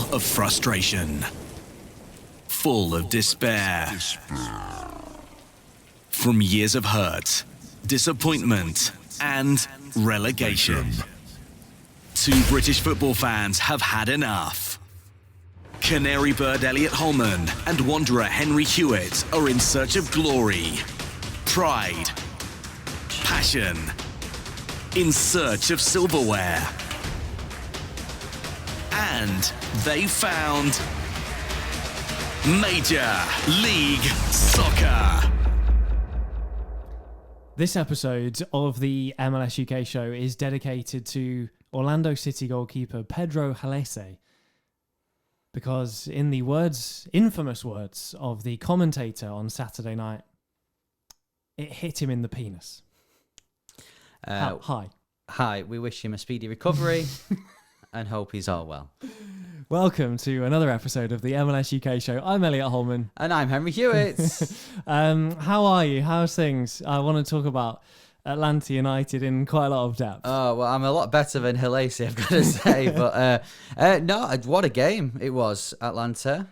full of frustration, full of despair. From years of hurt, disappointment, and relegation. Two British football fans have had enough. Canary bird Elliot Holman and Wanderer Henry Hewitt are in search of glory, pride, passion, in search of silverware. And they found Major League Soccer. This episode of the MLS UK show is dedicated to Orlando City goalkeeper Pedro Jalese, because in the infamous words of the commentator on Saturday night, it hit him in the penis. Hi, we wish him a speedy recovery and hope he's all well. Welcome to another episode of the MLS UK show. I'm Elliot Holman. And I'm Henry Hewitt. How are you? How's things? I want to talk about Atlanta United in quite a lot of depth. Oh, well, I'm a lot better than Jalese, I've got to say. But no, what a game it was, Atlanta.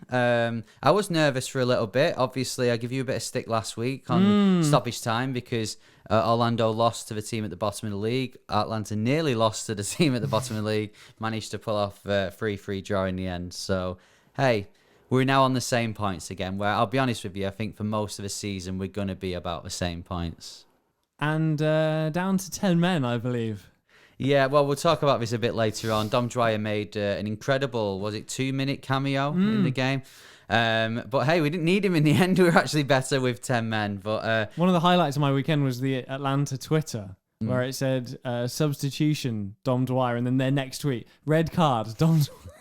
I was nervous for a little bit. Obviously, I gave you a bit of stick last week on stoppage time because Orlando lost to the team at the bottom of the league. Atlanta nearly lost to the team at the bottom of the league. Managed to pull off a 3-3 draw in the end. So, hey, we're now on the same points again, where I'll be honest with you, I think for most of the season, we're going to be about the same points. And down to 10 men, I believe. Yeah, well, we'll talk about this a bit later on. Dom Dwyer made an incredible, 2-minute cameo in the game? But hey, we didn't need him in the end. We were actually better with 10 men. But one of the highlights of my weekend was the Atlanta Twitter, where it said substitution, Dom Dwyer, and then their next tweet, red card, Dom Dwyer.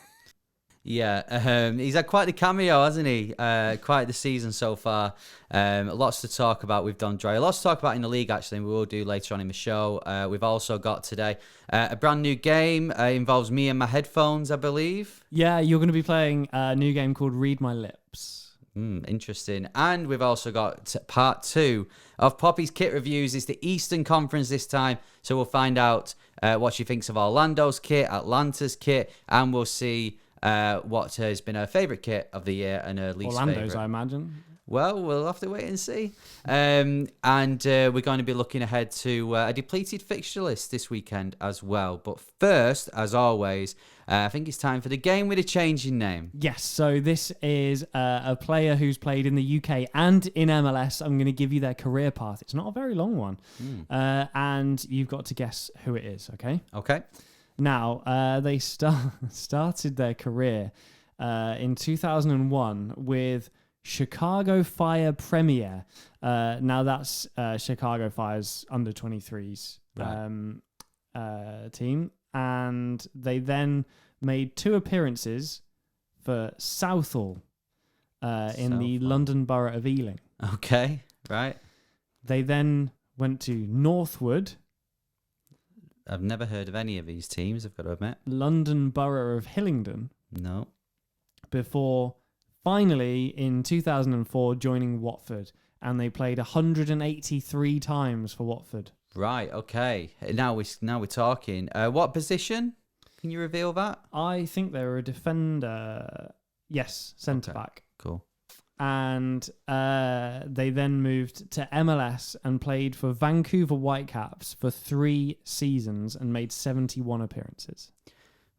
Yeah, he's had quite the cameo, hasn't he? Quite the season so far. Lots to talk about with Dom Dwyer. Lots to talk about in the league, actually, and we will do later on in the show. We've also got today a brand new game. Involves me and my headphones, I believe. Yeah, you're going to be playing a new game called Read My Lips. Interesting. And we've also got part 2 of Poppy's kit reviews. It's the Eastern Conference this time, so we'll find out what she thinks of Orlando's kit, Atlanta's kit, and we'll see what has been her favourite kit of the year and her least favourite. Orlando's, I imagine. Well, we'll have to wait and see. And we're going to be looking ahead to a depleted fixture list this weekend as well. But first, as always, I think it's time for the game with a change in name. Yes, so this is a player who's played in the UK and in MLS. I'm going to give you their career path. It's not a very long one. And you've got to guess who it is, okay? Okay. Now, they started their career in 2001 with Chicago Fire Premier. Now, that's Chicago Fire's under-23s team. And they then made 2 appearances for Southall in the London Borough of Ealing. Okay, right. They then went to Northwood. I've never heard of any of these teams, I've got to admit. London Borough of Hillingdon. No. Before finally in 2004 joining Watford, and they played 183 times for Watford. Right, okay. Now we're talking. What position? Can you reveal that? I think they were a defender. Yes, centre back. Cool. And they then moved to MLS and played for Vancouver Whitecaps for 3 seasons and made 71 appearances.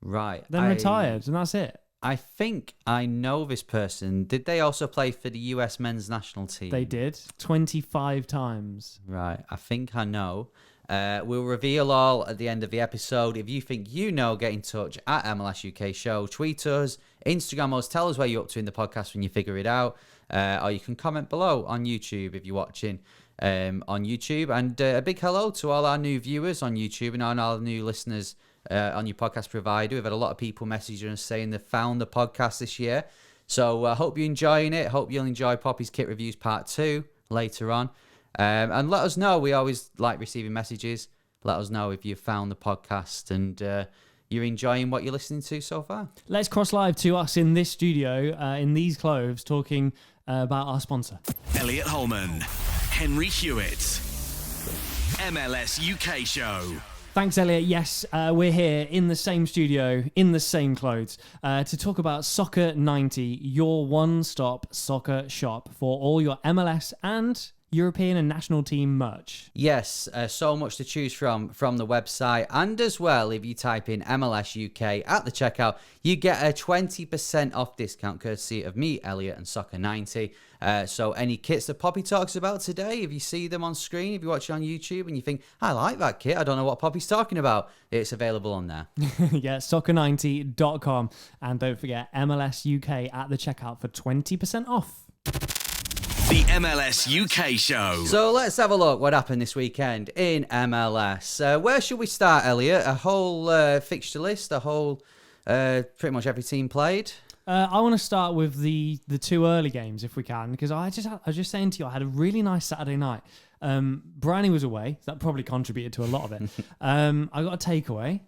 Right. Then retired, and that's it. I think I know this person. Did they also play for the US men's national team? They did, 25 times. Right, I think I know. We'll reveal all at the end of the episode. If you think you know, get in touch at MLS UK Show. Tweet us, Instagram us, tell us where you're up to in the podcast when you figure it out. Or you can comment below on YouTube if you're watching on YouTube. And a big hello to all our new viewers on YouTube and all our new listeners on your podcast provider. We've had a lot of people messaging us saying they found the podcast this year. So I hope you're enjoying it. Hope you'll enjoy Poppy's Kit Reviews Part 2 later on. And let us know. We always like receiving messages. Let us know if you've found the podcast and you're enjoying what you're listening to so far. Let's cross live to us in this studio, in these clothes, talking about our sponsor. Elliot Holman, Henry Hewitt, MLS UK show. Thanks, Elliot. Yes, we're here in the same studio, in the same clothes, to talk about Soccer 90, your one-stop soccer shop for all your MLS and European and national team merch. Yes, so much to choose from the website. And as well, if you type in MLS UK at the checkout, you get a 20% off discount courtesy of me, Elliot, and Soccer 90. So any kits that Poppy talks about today, if you see them on screen, if you watch it on YouTube and you think, I like that kit, I don't know what Poppy's talking about, it's available on there. Yeah, soccer90.com. And don't forget MLS UK at the checkout for 20% off. The MLS UK show. So let's have a look what happened this weekend in MLS. Where should we start, Elliot? A whole fixture list, a whole pretty much every team played. I want to start with the two early games if we can, because I was just saying to you, I had a really nice Saturday night. Bryony was away, so that probably contributed to a lot of it. I got a takeaway,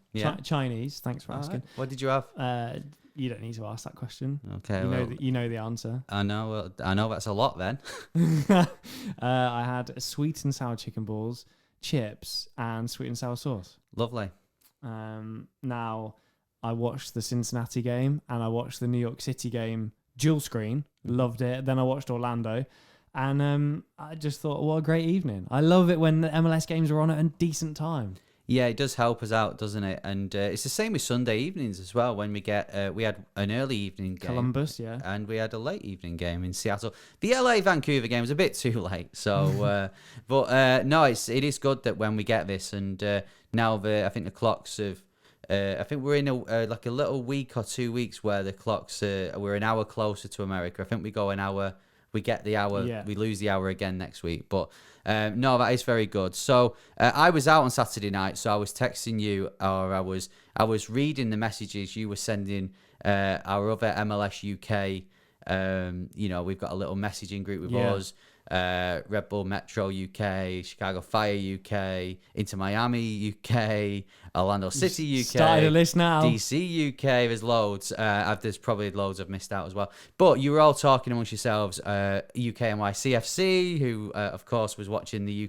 Chinese. Thanks for asking. Right. What did you have? You don't need to ask that question. Okay, you know the answer. I know that's a lot then. I had sweet and sour chicken balls, chips, and sweet and sour sauce. Lovely. Now, I watched the Cincinnati game and I watched the New York City game dual screen. Loved it. Then I watched Orlando. And I just thought, what a great evening. I love it when the MLS games are on at a decent time. Yeah, it does help us out, doesn't it? And it's the same with Sunday evenings as well. When we get, we had an early evening game, Columbus, yeah, and we had a late evening game in Seattle. The LA Vancouver game was a bit too late, so but no, it is good that when we get this, and now I think the clocks have. I think we're in like a little week or 2 weeks where the clocks we're an hour closer to America. I think we go an hour. We get the hour, we lose the hour again next week. But no, that is very good. So I was out on Saturday night, so I was texting you, or I was reading the messages you were sending our other MLS UK. We've got a little messaging group with us. Red Bull Metro UK, Chicago Fire UK, Inter Miami UK, Orlando City UK, started a list now. DC UK. There's loads. There's probably loads I've missed out as well. But you were all talking amongst yourselves. UK NYCFC, who of course was watching the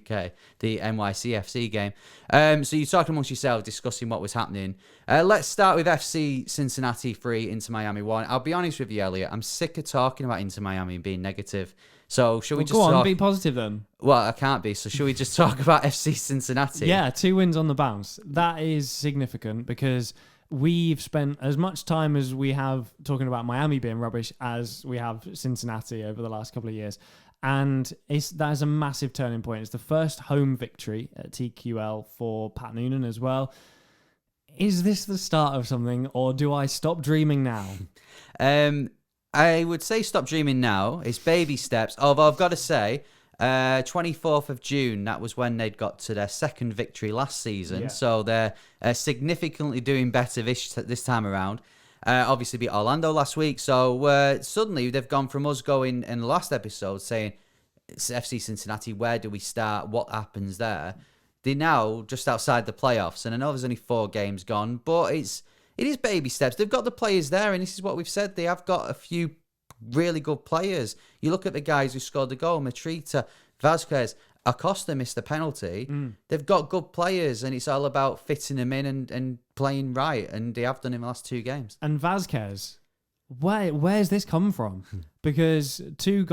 NYCFC game. So you're talking amongst yourselves, discussing what was happening. Let's start with FC Cincinnati 3, Inter Miami 1. I'll be honest with you, Elliot. I'm sick of talking about Inter Miami being negative. So should we just go on, talk... be positive then? Well, I can't be. So should we just talk about FC Cincinnati? Yeah, 2 wins on the bounce. That is significant because we've spent as much time as we have talking about Miami being rubbish as we have Cincinnati over the last couple of years. And that is a massive turning point. It's the first home victory at TQL for Pat Noonan as well. Is this the start of something, or do I stop dreaming now? I would say stop dreaming now. It's baby steps. Although I've got to say, 24th of June, that was when they'd got to their second victory last season. Yeah. So they're significantly doing better this time around. Obviously beat Orlando last week. So suddenly they've gone from us going in the last episode saying, it's FC Cincinnati, where do we start? What happens there? They're now just outside the playoffs. And I know there's only 4 games gone, but it is baby steps. They've got the players there, and this is what we've said. They have got a few really good players. You look at the guys who scored the goal, Matrita, Vazquez, Acosta missed the penalty. They've got good players, and it's all about fitting them in and playing right, and they have done in the last 2 games. And Vazquez, where's this come from? Because 2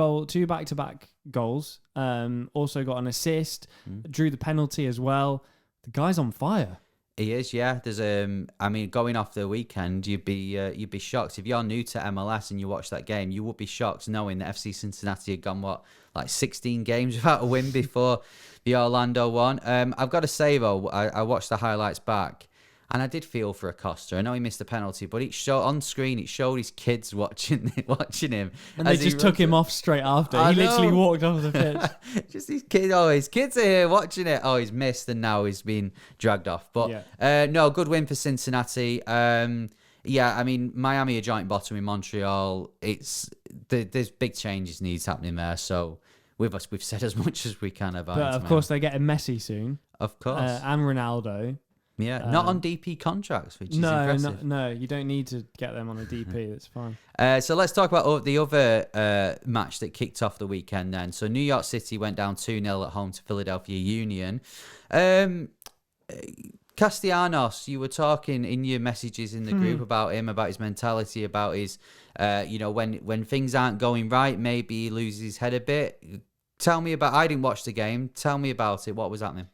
back-to-back goals, also got an assist, drew the penalty as well. The guy's on fire. He is, yeah. There's going off the weekend, you'd be shocked if you're new to MLS and you watch that game. You would be shocked knowing that FC Cincinnati had gone 16 games without a win before the Orlando one. I've got to say though, I watched the highlights back, and I did feel for Acosta. I know he missed a penalty, but it showed on screen. It showed his kids watching him, and they just took him off straight after. He literally walked off the pitch. Just his kids. Oh, his kids are here watching it. Oh, he's missed, and now he's been dragged off. But no, good win for Cincinnati. Miami are joint bottom in Montreal. There's big changes needs happening there. So with us, we've said as much as we can about it. But of course, they're getting Messi soon. Of course, and Ronaldo. Yeah, not on DP contracts, which is impressive. No, you don't need to get them on a DP. That's fine. So let's talk about the other match that kicked off the weekend then. So New York City went down 2-0 at home to Philadelphia Union. Kind Castellanos, you were talking in your messages in the group about him, about his mentality, about his, when things aren't going right, maybe he loses his head a bit. Tell me about. I didn't watch the game. Tell me about it. What was happening?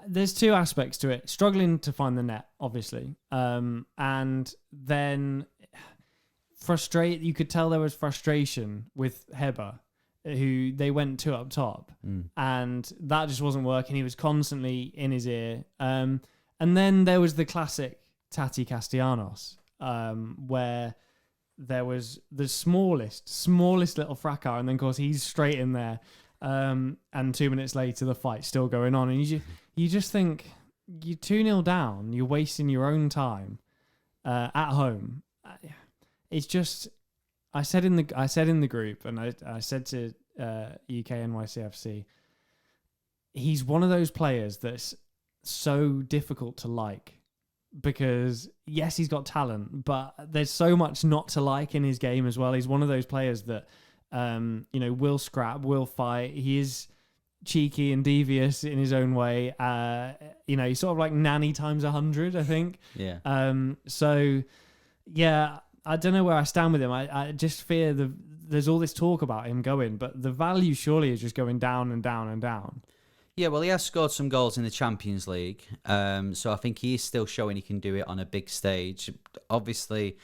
There's two aspects to it. Struggling to find the net, obviously, and then you could tell there was frustration with Heber, who they went to up top, and that just wasn't working. He was constantly in his ear. And then there was the classic Tati Castellanos, where there was the smallest little fracas, and then of course he's straight in there. And 2 minutes later, the fight's still going on, and you just think you're 2-0 down. You're wasting your own time at home. It's just. I said in the group, and I said to UK NYCFC, he's one of those players that's so difficult to like, because yes, he's got talent, but there's so much not to like in his game as well. He's one of those players that will scrap, will fight. He is cheeky and devious in his own way. He's sort of like Nanny times 100, I think. Yeah. So yeah. I don't know where I stand with him. I just fear there's all this talk about him going, but the value surely is just going down and down and down. Yeah, well, he has scored some goals in the Champions League, so I think he is still showing he can do it on a big stage. Obviously,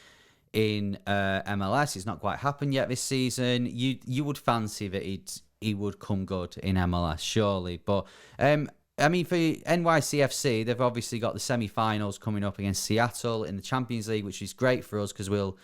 in MLS, it's not quite happened yet this season. You would fancy that he would come good in MLS, surely, but. For NYCFC, they've obviously got the semi-finals coming up against Seattle in the Champions League, which is great for us because we'll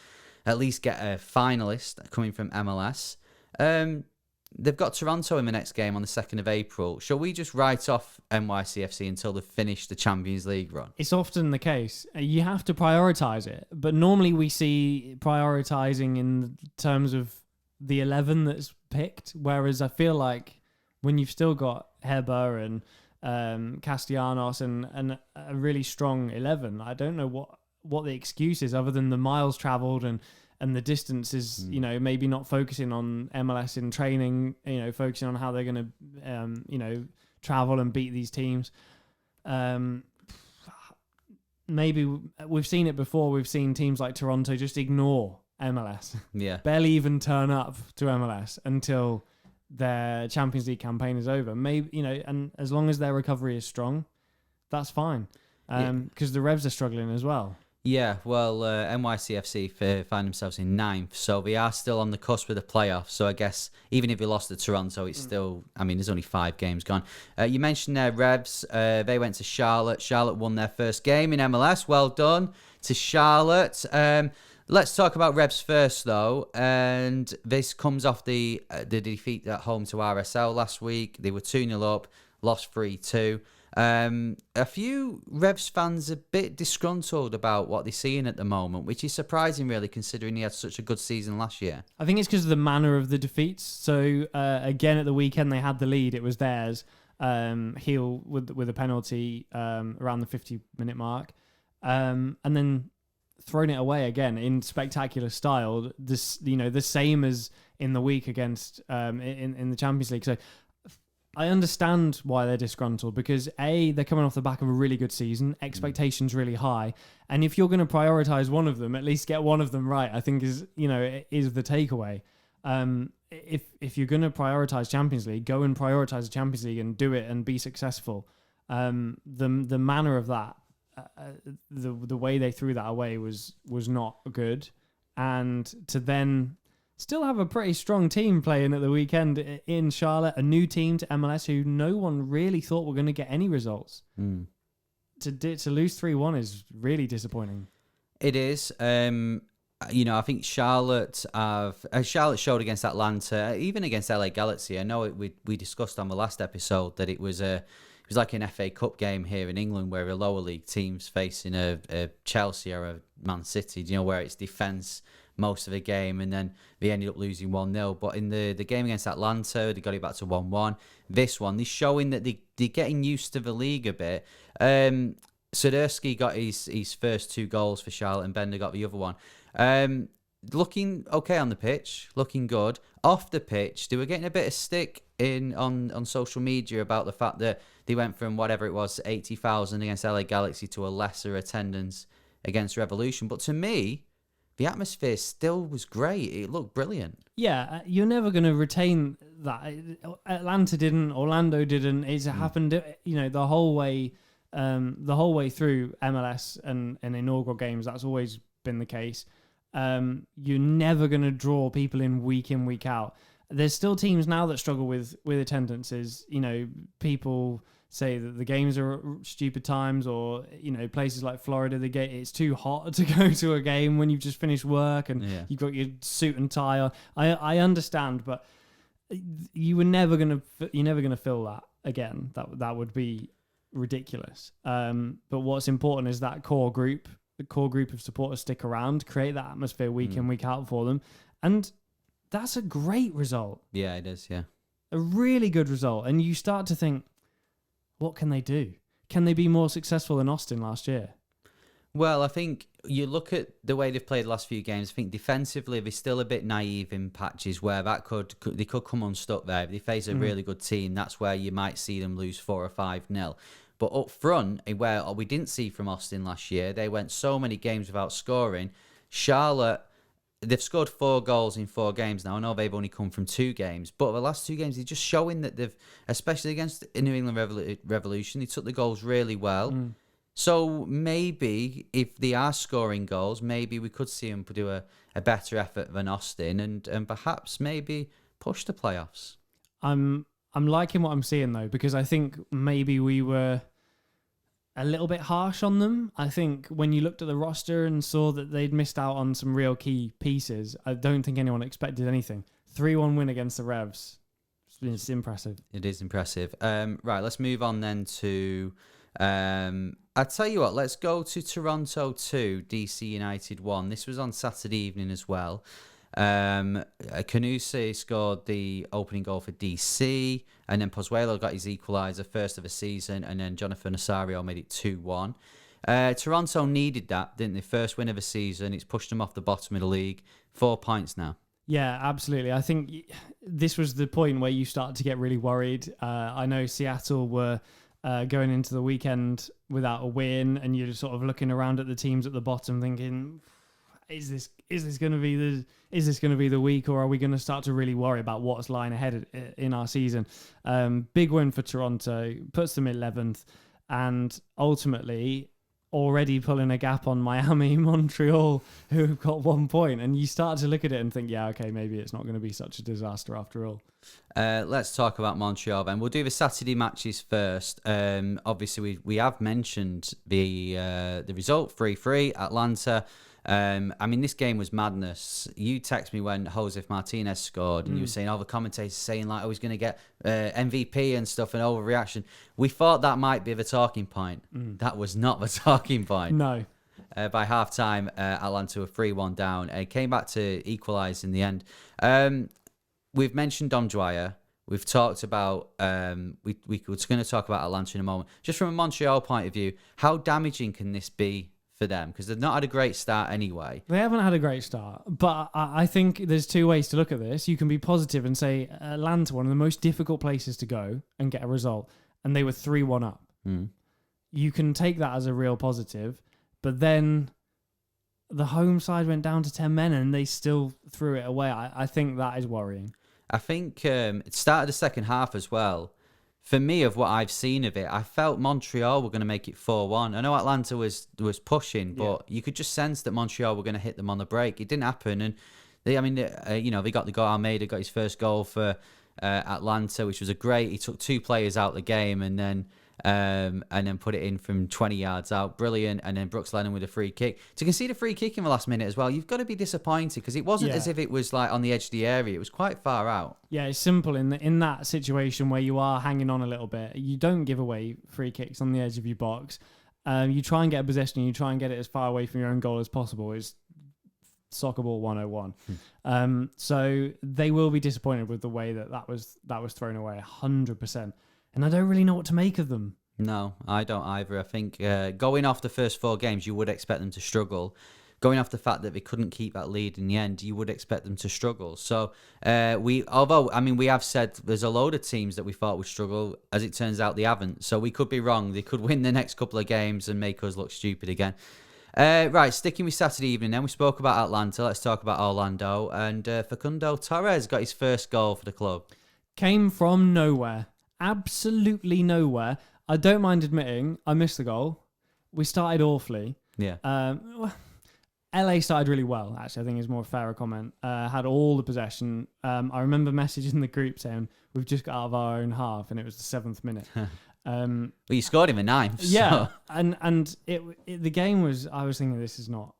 at least get a finalist coming from MLS. They've got Toronto in the next game on the 2nd of April. Shall we just write off NYCFC until they've finished the Champions League run? It's often the case. You have to prioritise it, but normally we see prioritising in terms of the 11 that's picked, whereas I feel like when you've still got Heber and Castellanos and a really strong 11. I don't know what the excuse is other than the miles travelled and the distance is, maybe not focusing on MLS in training, focusing on how they're going to, travel and beat these teams. Maybe we've seen it before. We've seen teams like Toronto just ignore MLS. Yeah. Barely even turn up to MLS until their Champions League campaign is over. Maybe, and as long as their recovery is strong, that's fine. Because the Revs are struggling as well. Yeah, well, NYCFC find themselves in 9th, so they are still on the cusp of the playoffs. So I guess even if they lost to Toronto, it's still, there's only 5 games gone. You mentioned their Revs. They went to Charlotte. Charlotte won their first game in MLS. Well done to Charlotte. Let's talk about Revs first, though, and this comes off the defeat at home to RSL last week. They were 2-0 up, lost 3-2. A few Revs fans a bit disgruntled about what they're seeing at the moment, which is surprising, really, considering he had such a good season last year. I think it's because of the manner of the defeats. So, again, at the weekend, they had the lead. It was theirs. Heel with a penalty around the 50-minute mark. And then thrown it away again in spectacular style. This, the same as in the week against in the Champions League. So I understand why they're disgruntled, because they're coming off the back of a really good season, expectations really high, and if you're going to prioritize one of them, at least get one of them right. I think is the takeaway. If you're going to prioritize Champions League, go and prioritize the Champions League and do it and be successful. The manner of that. The way they threw that away was not good, and to then still have a pretty strong team playing at the weekend in Charlotte, a new team to MLS who no one really thought were going to get any results. To lose 3-1 is really disappointing. It is. I think Charlotte showed against Atlanta, even against LA Galaxy. I know we discussed on the last episode that it was like an FA Cup game here in England where a lower league team's facing a Chelsea or a Man City, where it's defence most of the game, and then they ended up losing 1-0. But in the game against Atlanta, they got it back to 1-1. This one, they're showing that they're getting used to the league a bit. Soderski got his first 2 goals for Charlotte, and Bender got the other one. Looking okay on the pitch, looking good. Off the pitch, they were getting a bit of stick on social media about the fact that they went from whatever it was, 80,000 against LA Galaxy to a lesser attendance against Revolution. But to me, the atmosphere still was great. It looked brilliant. Yeah, you're never going to retain that. Atlanta didn't, Orlando didn't. It's happened, the whole way through MLS and inaugural games. That's always been the case. You're never going to draw people in, week out. There's still teams now that struggle with attendances. People say that the games are at stupid times, or places like Florida, it's too hot to go to a game when you've just finished work and you've got your suit and tie on. I understand, but you're never gonna fill that again. That would be ridiculous. But what's important is that core group of supporters stick around, create that atmosphere week in, week out for them, and that's a great result. Yeah, it is. Yeah, a really good result, and you start to think, what can they do? Can they be more successful than Austin last year? Well, I think you look at the way they've played the last few games. I think defensively they're still a bit naive in patches where they could come unstuck there. If they face a really good team, that's where you might see them lose 4 or 5-0. But up front, where we didn't see from Austin last year, they went so many games without scoring. Charlotte, they've scored 4 goals in 4 games now. I know they've only come from 2 games, but the last 2 games, they're just showing that they've, especially against the New England Revolution, they took the goals really well. So maybe if they are scoring goals, maybe we could see them do a better effort than Austin and perhaps maybe push the playoffs. I'm liking what I'm seeing though, because I think maybe we were a little bit harsh on them. I think when you looked at the roster and saw that they'd missed out on some real key pieces, I don't think anyone expected anything. 3-1 win against the Revs. It's impressive. It is impressive. Right, let's move on then to... I tell you what, let's go to Toronto 2, DC United 1. This was on Saturday evening as well. Canuse scored the opening goal for DC, and then Pozuelo got his equaliser, first of the season, and then Jonathan Osorio made it 2-1. Toronto needed that, didn't they? First win of the season. It's pushed them off the bottom of the league. 4 points now. Yeah, absolutely. I think this was the point where you start to get really worried. I know Seattle were going into the weekend without a win, and you're sort of looking around at the teams at the bottom thinking, is this going to be the week, or are we going to start to really worry about what's lying ahead in our season? Big win for Toronto, puts them 11th, and ultimately already pulling a gap on Miami, Montreal, who have got 1 point, and you start to look at it and think, yeah, okay, maybe it's not going to be such a disaster after all. Let's talk about Montreal then. We'll do the Saturday matches first. Obviously, we have mentioned the result, 3-3, Atlanta. I mean, this game was madness. You text me when Josef Martinez scored, and you were saying, the commentators saying like, he's going to get MVP and stuff, and overreaction. We thought that might be the talking point. That was not the talking point. No. By half-time, Atlanta were 3-1 down. It came back to equalise in the end. We've mentioned Dom Dwyer. We've talked about... we're going to talk about Atlanta in a moment. Just from a Montreal point of view, how damaging can this be for them? Because they've not had a great start anyway. They haven't had a great start, but I think there's 2 ways to look at this. You can be positive and say Atlanta, one of the most difficult places to go and get a result, and they were 3-1 up. You can take that as a real positive, but then the home side went down to 10 men and they still threw it away. I think that is worrying. I think it started the second half as well. For me, of what I've seen of it, I felt Montreal were going to make it 4-1. I know Atlanta was pushing, but you could just sense that Montreal were going to hit them on the break. It didn't happen, and they got the goal. Almeida got his first goal for Atlanta, which was a great. He took 2 players out the game, and then put it in from 20 yards out. Brilliant. And then Brooks Lennon with a free kick. To concede a free kick in the last minute as well, you've got to be disappointed, because it wasn't as if it was like on the edge of the area. It was quite far out. Yeah, it's simple. In that situation where you are hanging on a little bit, you don't give away free kicks on the edge of your box. You try and get a possession, you try and get it as far away from your own goal as possible. It's soccer ball 101. So they will be disappointed with the way that was thrown away 100%. And I don't really know what to make of them. No, I don't either. I think going off the first 4 games, you would expect them to struggle. going off the fact that they couldn't keep that lead in the end, you would expect them to struggle. So we have said there's a load of teams that we thought would struggle. As it turns out, they haven't. So we could be wrong. They could win the next couple of games and make us look stupid again. Right, sticking with Saturday evening then, we spoke about Atlanta. Let's talk about Orlando. And Facundo Torres got his first goal for the club. Came from nowhere. Absolutely nowhere. I don't mind admitting I missed the goal. We started awfully. Yeah. LA started really well, actually. I think is more a fairer comment. Had all the possession. I remember messaging the group saying, we've just got out of our own half, and it was the 7th minute. Well, you scored him a 9th. Yeah, so. and the game was. I was thinking this is not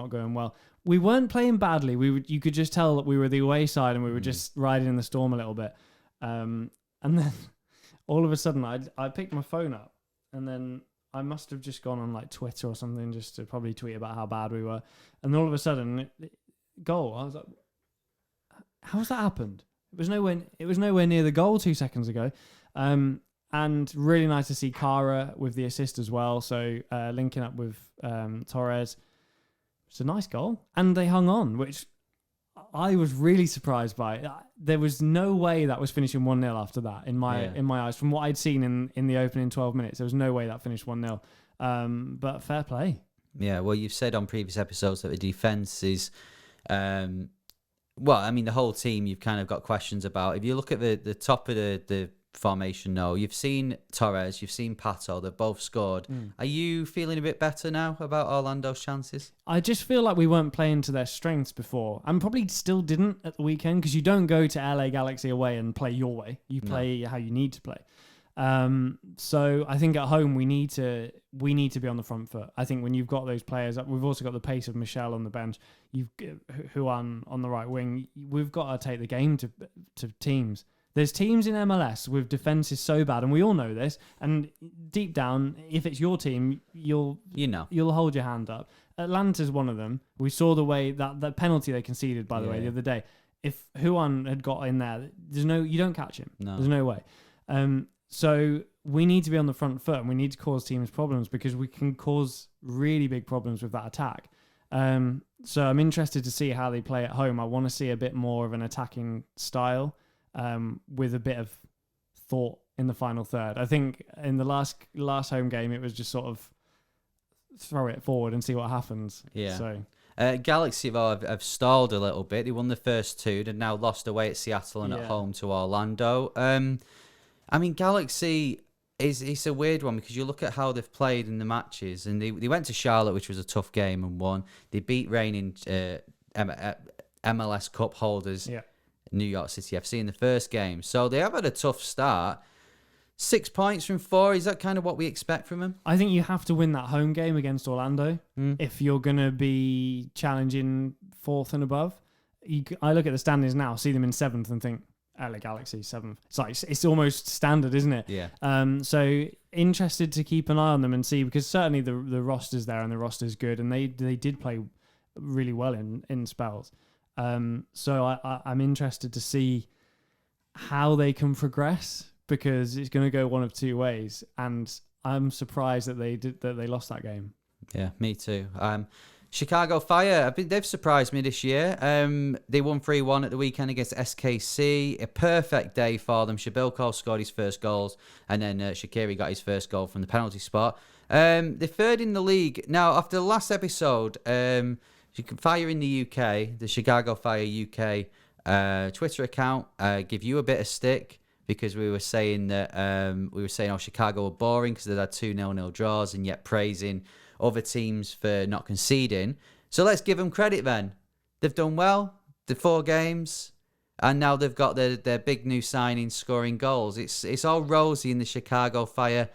going well. We weren't playing badly. You could just tell that we were the away side and we were just riding in the storm a little bit. And then all of a sudden, I picked my phone up, and then I must have just gone on like Twitter or something just to probably tweet about how bad we were. And all of a sudden, goal. I was like, how's that happened? It was nowhere near the goal 2 seconds ago. And really nice to see Kara with the assist as well. So linking up with Torres. It's a nice goal. And they hung on, which I was really surprised by. There was no way that was finishing 1-0 after that in my eyes. From what I'd seen in the opening 12 minutes, there was no way that finished 1-0. But fair play. Yeah, well, you've said on previous episodes that the defence is... the whole team you've kind of got questions about. If you look at the top of the formation, you've seen Torres, you've seen Pato, they've both scored. Are you feeling a bit better now about Orlando's chances? I just feel like we weren't playing to their strengths before, and probably still didn't at the weekend, because you don't go to LA Galaxy away and play your way. You play how you need to play. So I think at home we need to be on the front foot. I think when you've got those players, we've also got the pace of Michel on the bench, who on the right wing. We've got to take the game to teams. There's teams in MLS with defenses so bad, and we all know this. And deep down, if it's your team, you'll hold your hand up. Atlanta's one of them. We saw the way that penalty they conceded, by the way, the other day. If Juan had got in there, you don't catch him. No. There's no way. So we need to be on the front foot, and we need to cause teams problems, because we can cause really big problems with that attack. So I'm interested to see how they play at home. I want to see a bit more of an attacking style. With a bit of thought in the final third. I think in the last home game, it was just sort of throw it forward and see what happens. Yeah. So Galaxy have stalled a little bit. They won the first 2. They've now lost away at Seattle and at home to Orlando. Galaxy it's a weird one, because you look at how they've played in the matches, and they went to Charlotte, which was a tough game, and won. They beat reigning MLS Cup holders. Yeah. New York City FC in the first game. So they have had a tough start. 6 points from 4. Is that kind of what we expect from them? I think you have to win that home game against Orlando if you're going to be challenging 4th and above. I look at the standings now, see them in 7th and think, LA Galaxy 7th. It's almost standard, isn't it? Yeah. So interested to keep an eye on them and see, because certainly the roster's there and the roster's good, and they did play really well in spells. So I'm interested to see how they can progress, because it's going to go one of 2 ways, and I'm surprised that they lost that game. Yeah, me too. Chicago Fire, they've surprised me this year. They won 3-1 at the weekend against SKC. A perfect day for them. Shabilko scored his first goals, and then Shaqiri got his first goal from the penalty spot. They're 3rd in the league. Now, after the last episode, Fire in the UK, the Chicago Fire UK Twitter account, give you a bit of stick, because we were saying that Chicago were boring because they had 2 0-0 draws, and yet praising other teams for not conceding. So let's give them credit then. They've done well, the 4 games, and now they've got their big new signings scoring goals. It's all rosy in the Chicago Fire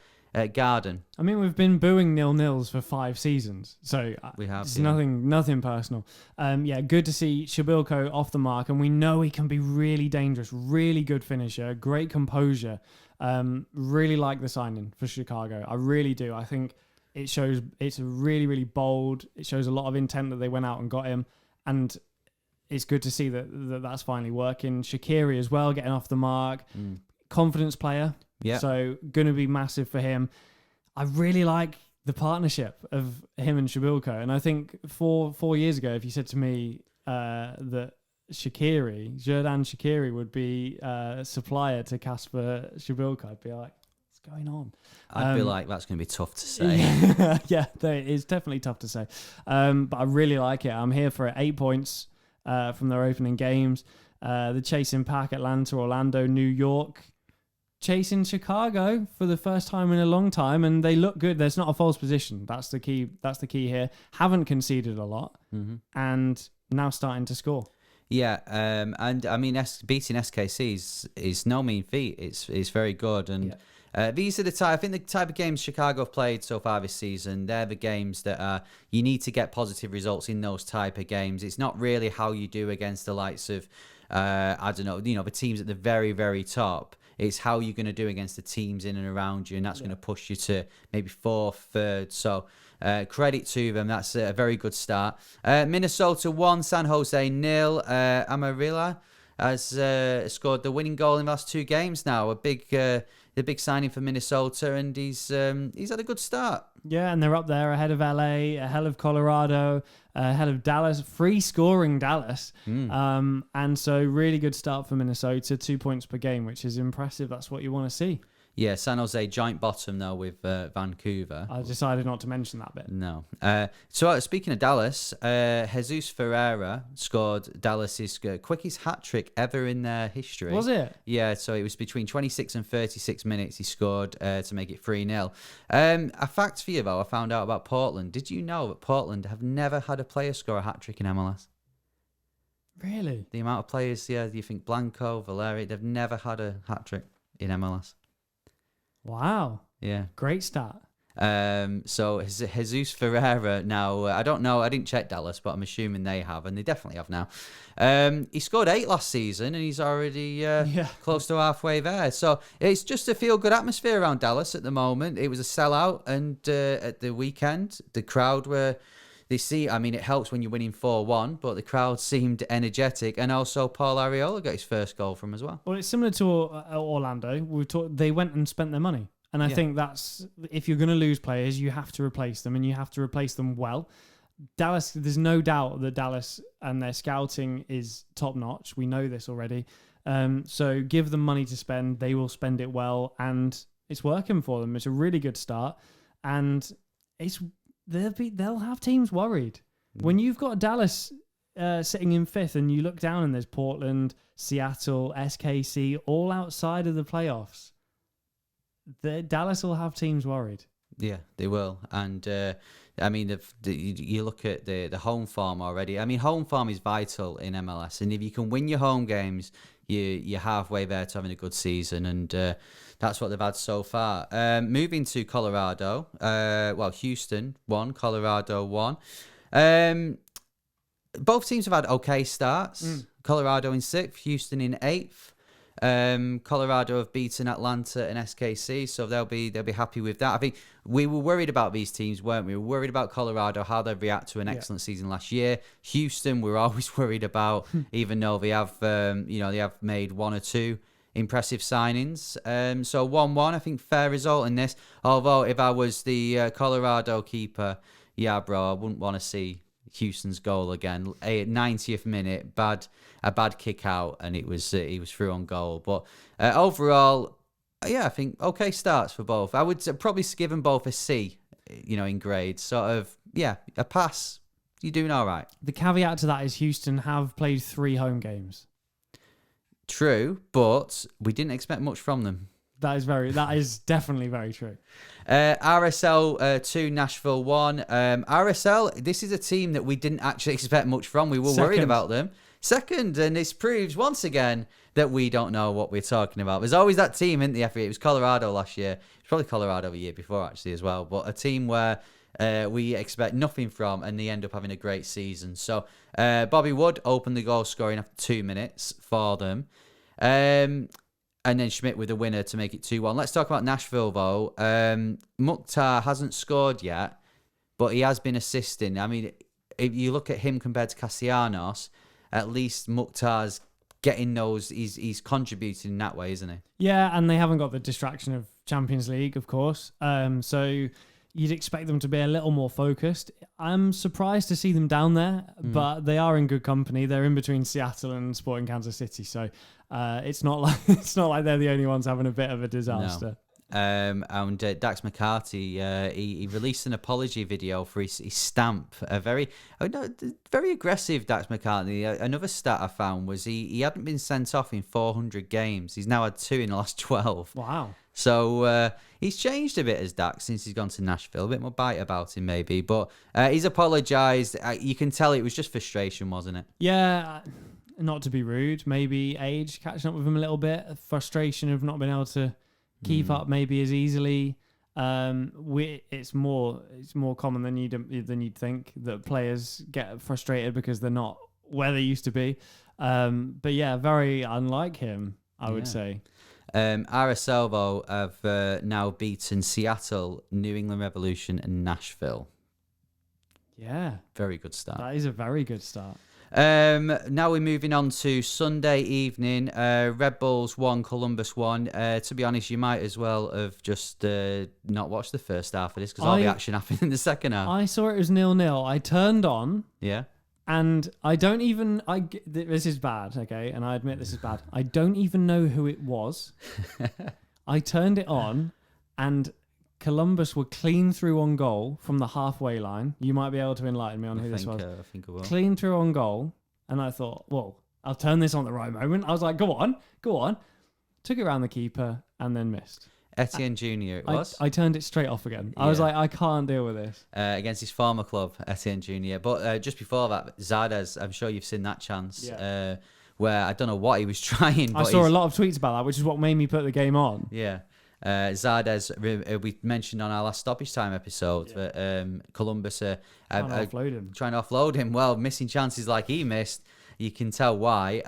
garden. I mean, we've been booing 0-0s for 5 seasons, so we have. It's nothing personal. Good to see Shabilko off the mark, and we know he can be really dangerous, really good finisher, great composure. Really like the signing for Chicago. I really do. I think it shows it's really, really bold. It shows a lot of intent that they went out and got him, and it's good to see that's finally working. Shaqiri as well, getting off the mark. Confidence player. Yeah. So going to be massive for him. I really like the partnership of him and Shabilko. And I think 4 years ago, if you said to me that Jordan Shaqiri would be a supplier to Kasper Shabilko, I'd be like, what's going on? I'd be like, that's going to be tough to say. Yeah, it's definitely tough to say. But I really like it. I'm here for it. 8 points from their opening games. The chasing pack: Atlanta, Orlando, New York. Chasing Chicago for the first time in a long time, and they look good. There's not a false position. That's the key. That's the key here. Haven't conceded a lot, and now starting to score. Yeah, and I mean, beating SKC is no mean feat. It's very good, and these are I think the type of games Chicago have played so far this season. They're the games that you need to get positive results in those type of games. It's not really how you do against the likes of I don't know, the teams at the very, very top. It's how you're going to do against the teams in and around you, and that's going to push you to maybe fourth, third. So credit to them. That's a very good start. Minnesota 1, San Jose 0. Amarilla has scored the winning goal in the last 2 games now. The big signing for Minnesota, and he's had a good start. Yeah, and they're up there ahead of LA, ahead of Colorado, ahead of Dallas, free scoring Dallas. And so really good start for Minnesota, 2 points per game, which is impressive. That's what you want to see. Yeah, San Jose joint bottom though with Vancouver. I decided not to mention that bit. No. So speaking of Dallas, Jesus Ferreira scored Dallas's quickest hat trick ever in their history. Was it? Yeah. So it was between 26 and 36 minutes he scored to make it 3-0. A fact for you though, I found out about Portland. Did you know that Portland have never had a player score a hat trick in MLS? Really? The amount of players, you think Blanco, Valeri, they've never had a hat trick in MLS. Wow. Yeah. Great start. So Jesus Ferreira now, I don't know, I didn't check Dallas, but I'm assuming they have, and they definitely have now. He scored 8 last season, and he's already close to halfway there. So it's just a feel-good atmosphere around Dallas at the moment. It was a sellout, and at the weekend, the crowd were... it helps when you're winning 4-1, but the crowd seemed energetic, and also Paul Arriola got his first goal from as well. Well, it's similar to Orlando. They went and spent their money. And I think that's, if you're going to lose players, you have to replace them, and you have to replace them well. Dallas, there's no doubt that Dallas and their scouting is top notch. We know this already. So give them money to spend. They will spend it well, and it's working for them. It's a really good start, and they'll have teams worried. When you've got Dallas sitting in 5th, and you look down and there's Portland, Seattle, SKC, all outside of the playoffs, Dallas will have teams worried. Yeah, they will. And you look at the home form already. I mean, home form is vital in MLS, and if you can win your home games, you're halfway there to having a good season, and that's what they've had so far. Moving to Colorado, Houston 1, Colorado 1. Both teams have had okay starts. Colorado in 6th, Houston in 8th. Colorado have beaten Atlanta and SKC, so they'll be happy with that. I think we were worried about these teams, weren't we? We were worried about Colorado, how they'd react to an excellent season last year. Houston, we're always worried about, even though they have, they have made 1 or 2 impressive signings. So 1-1, I think fair result in this. Although if I was the Colorado keeper, bro, I wouldn't want to see Houston's goal again. 90th minute, a bad kick out, and he was through on goal. But overall, I think okay starts for both. I would probably give them both a C, in grade. Sort of, a pass. You're doing all right. The caveat to that is Houston have played 3 home games. True, but we didn't expect much from them. That is definitely very true. RSL 2, Nashville 1. RSL, this is a team that we didn't actually expect much from. We were worried about them. Second, and this proves once again that we don't know what we're talking about. There's always that team, isn't there? It was Colorado last year. It's probably Colorado the year before, actually, as well. But a team where we expect nothing from, and they end up having a great season. So Bobby Wood opened the goal scoring after 2 minutes for them. And then Schmidt with the winner to make it 2-1. Let's talk about Nashville, though. Mukhtar hasn't scored yet, but he has been assisting. I mean, if you look at him compared to Castellanos, at least Mukhtar's getting those. He's contributing in that way, isn't he? Yeah, and they haven't got the distraction of Champions League, of course. So you'd expect them to be a little more focused. I'm surprised to see them down there, but they are in good company. They're in between Seattle and Sporting Kansas City, so it's not like they're the only ones having a bit of a disaster. No. And Dax McCarthy, he released an apology video for his stamp. Very aggressive, Dax McCarthy. Another stat I found was he hadn't been sent off in 400 games. He's now had 2 in the last 12. Wow. So he's changed a bit as Dax since he's gone to Nashville. A bit more bite about him maybe. But he's apologised. You can tell it was just frustration, wasn't it? Yeah, not to be rude. Maybe age catching up with him a little bit. Frustration of not being able to keep up maybe as easily. It's more common than you'd think that players get frustrated because they're not where they used to be. But yeah, very unlike him, I would say. RSL have now beaten Seattle, New England Revolution, and Nashville. Yeah, very good start. That is a very good start. Now we're moving on to Sunday evening. Red Bulls 1, Columbus 1. To be honest, you might as well have just not watched the first half of this because all the action happened in the second half. I saw it was 0-0. I turned on. Yeah. And I don't even... this is bad, okay? And I admit this is bad. I don't even know who it was. I turned it on and Columbus were clean through on goal from the halfway line. You might be able to enlighten me on who this was. I think I will. Clean through on goal. And I thought, well, I'll turn this on at the right moment. I was like, go on. Took it around the keeper and then missed. Etienne Jr. it was. I turned it straight off again. I was like, I can't deal with this. Against his former club, Etienne Jr. But just before that, Zardes, I'm sure you've seen that chance. Yeah. Where I don't know what he was trying. I saw a lot of tweets about that, which is what made me put the game on. Yeah. Zardes, we mentioned on our last stoppage time episode that Columbus are trying to offload him. Well, missing chances like he missed. You can tell why.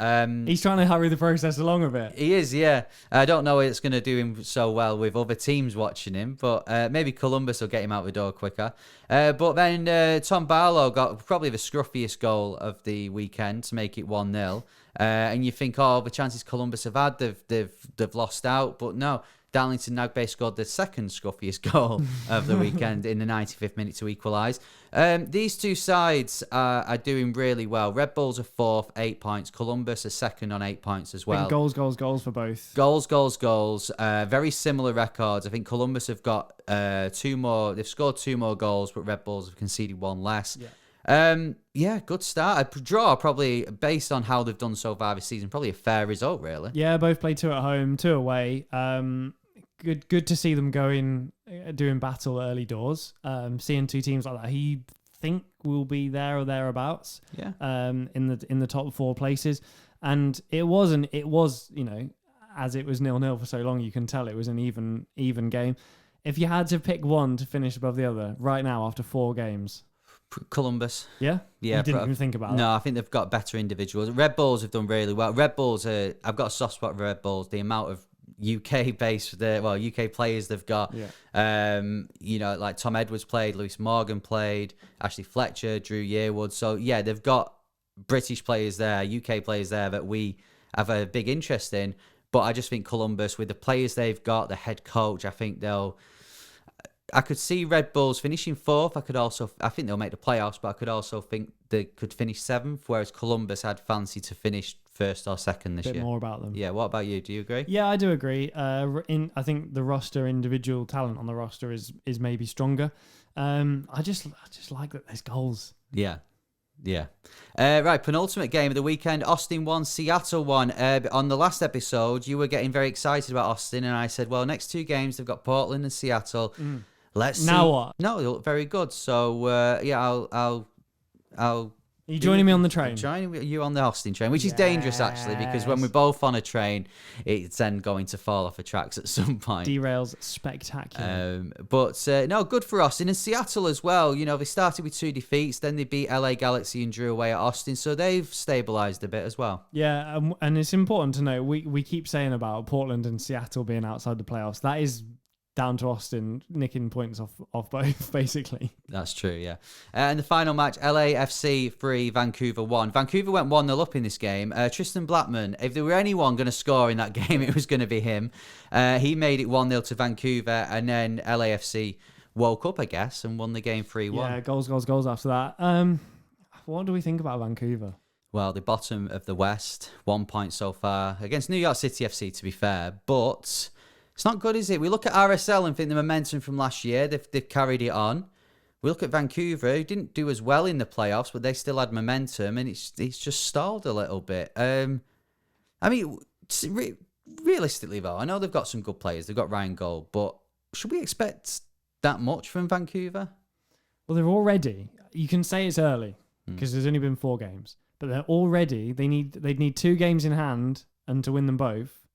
He's trying to hurry the process along a bit. He is, yeah. I don't know if it's going to do him so well with other teams watching him, but maybe Columbus will get him out the door quicker. But then Tom Barlow got probably the scruffiest goal of the weekend to make it 1-0. And you think, the chances Columbus have had, they've lost out, but no. Darlington Nagbe scored the second scruffiest goal of the weekend in the 95th minute to equalise. These two sides are doing really well. Red Bulls are 4th, 8 points. Columbus are 2nd on 8 points as well. And goals for both. Goals. Very similar records. I think Columbus have got 2 more. They've scored 2 more goals, but Red Bulls have conceded 1 less. Yeah. Good start. A draw, probably based on how they've done so far this season, probably a fair result, really. Yeah, both played 2 at home, 2 away. Good to see them doing battle early doors. Seeing 2 teams like that, he think will be there or thereabouts. Yeah. In the top 4 places, and it was as it was 0-0 for so long, you can tell it was an even game. If you had to pick one to finish above the other right now after 4 games. Columbus. Yeah? Yeah. You didn't even think about that? No, I think they've got better individuals. Red Bulls have done really well. Red Bulls, I've got a soft spot for Red Bulls. The amount of UK players they've got. Yeah. Like Tom Edwards played, Lewis Morgan played, Ashley Fletcher, Drew Yearwood. So yeah, they've got British players there, UK players there that we have a big interest in. But I just think Columbus, with the players they've got, the head coach, I could see Red Bulls finishing 4th. I think they'll make the playoffs, but I could also think they could finish 7th, whereas Columbus had fancy to finish 1st or 2nd this year. Bit more about them. Yeah, what about you? Do you agree? Yeah, I do agree. I think the individual talent on the roster is maybe stronger. I just like that there's goals. Yeah. Right, penultimate game of the weekend. Austin 1, Seattle 1. On the last episode, you were getting very excited about Austin, and I said, well, next 2 games, they've got Portland and Seattle. Let's see. Now what? No, they look very good. So, I'll Are you joining me on the train? Joining you on the Austin train, which is dangerous, actually, because when we're both on a train, it's then going to fall off the tracks at some point. Derails spectacular. But no, good for Austin. And Seattle as well. You know, they started with 2 defeats, then they beat LA Galaxy and drew away at Austin, so they've stabilised a bit as well. Yeah, and it's important to know, we keep saying about Portland and Seattle being outside the playoffs. That is down to Austin nicking points off both, basically. That's true, yeah. And the final match, LAFC 3, Vancouver 1. Vancouver went 1-0 up in this game. Tristan Blackman, if there were anyone going to score in that game, it was going to be him. He made it 1-0 to Vancouver, and then LAFC woke up, I guess, and won the game 3-1. Yeah, goals after that. What do we think about Vancouver? Well, the bottom of the West, 1 point so far against New York City FC, to be fair, but it's not good, is it? We look at RSL and think the momentum from last year, they've carried it on. We look at Vancouver, who didn't do as well in the playoffs, but they still had momentum, and it's just stalled a little bit. I mean, realistically, though, I know they've got some good players. They've got Ryan Gold, but should we expect that much from Vancouver? Well, they're already. You can say it's early because there's only been 4 games, but they're already. They'd need 2 games in hand and to win them both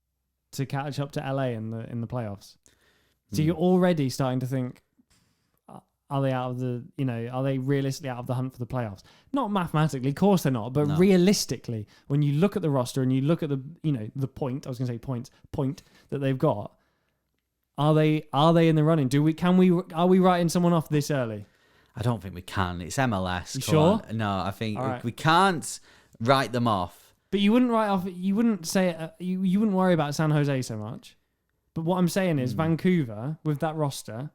to catch up to LA in the playoffs. So you're already starting to think, are they out of the? Are they realistically out of the hunt for the playoffs? Not mathematically, of course they're not, but realistically, when you look at the roster and you look at the point, I was going to say point that they've got. Are they in the running? Are we writing someone off this early? I don't think we can. It's MLS. You sure? On. No, I think right. we can't write them off. But you wouldn't write off. You wouldn't say you wouldn't worry about San Jose so much. But what I'm saying is Vancouver with that roster.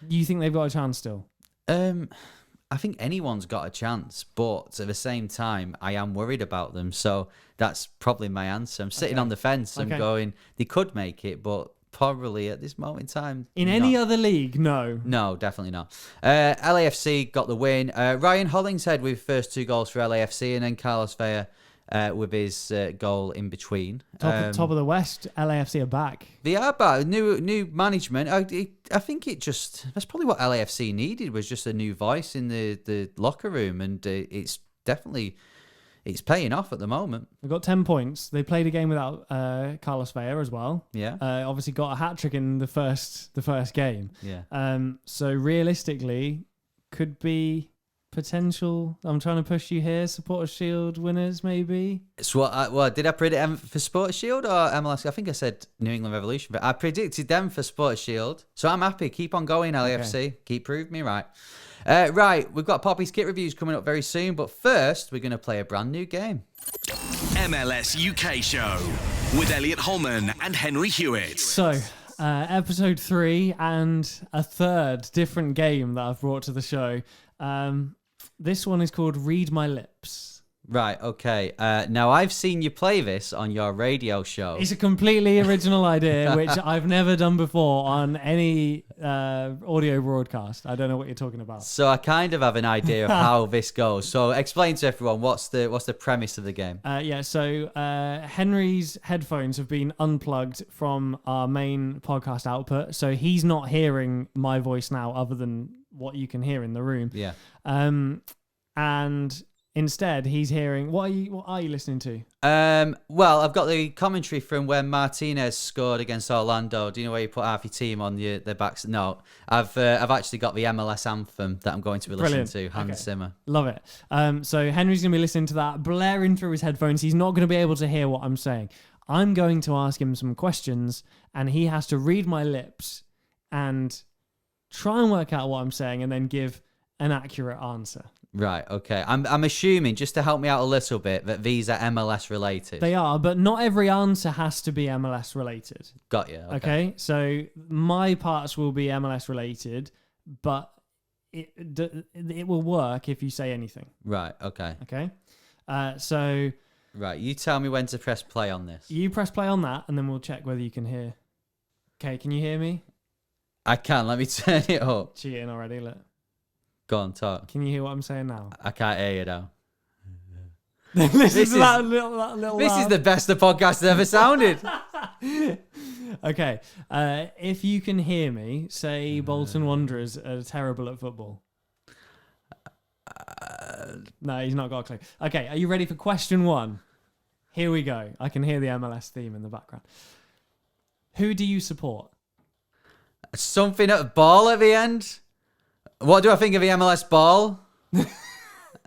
You think they've got a chance still? I think anyone's got a chance, but at the same time, I am worried about them. So that's probably my answer. I'm sitting on the fence. I'm going, they could make it, but probably at this moment in time. In any other league, no. No, definitely not. LAFC got the win. Ryan Hollingshead with first 2 goals for LAFC, and then Carlos Vela with his goal in between. Top of the West, LAFC are back. They are back. New management. I think that's probably what LAFC needed, was just a new voice in the locker room, and it's paying off at the moment. They've got 10 points. They played a game without Carlos Vela as well. Yeah. Obviously got a hat-trick in the first game. Yeah. So realistically, could be potential. I'm trying to push you here. Supporter Shield winners, maybe. So did I predict them for Supporter Shield or MLS? I think I said New England Revolution, but I predicted them for Supporter Shield. So I'm happy. Keep on going, LAFC. Okay. Keep proving me right. Right, we've got Poppy's kit reviews coming up very soon, but first we're going to play a brand new game. MLS UK Show with Elliot Holman and Henry Hewitt. So, episode 3 and a third different game that I've brought to the show. This one is called Read My Lips. Right, okay. Now, I've seen you play this on your radio show. It's a completely original idea, which I've never done before on any audio broadcast. I don't know what you're talking about. So I kind of have an idea of how this goes. So explain to everyone, what's the premise of the game? So Henry's headphones have been unplugged from our main podcast output, so he's not hearing my voice now other than what you can hear in the room. Yeah. And instead, he's hearing. What are you listening to? Well, I've got the commentary from when Martinez scored against Orlando. Do you know where you put half your team on their backs? No, I've actually got the MLS anthem that I'm going to be listening to. Hans Zimmer. Love it. So Henry's going to be listening to that, blaring through his headphones. He's not going to be able to hear what I'm saying. I'm going to ask him some questions, and he has to read my lips and try and work out what I'm saying, and then give an accurate answer. Right, okay. I'm assuming, just to help me out a little bit, that these are MLS related. They are, but not every answer has to be MLS related. Got you. Okay, so my parts will be MLS related, but it will work if you say anything. Right, okay. Okay, Right, you tell me when to press play on this. You press play on that, and then we'll check whether you can hear. Okay, can you hear me? I can. Let me turn it up. Cheating already, look. Go on, talk. Can you hear what I'm saying now? I can't hear you now. This is the best the podcast has ever sounded. Okay, if you can hear me, say Bolton Wanderers are terrible at football. No, he's not got a clue. Okay, are you ready for question 1? Here we go. I can hear the MLS theme in the background. Who do you support? Something at a ball at the end. What do I think of the MLS ball?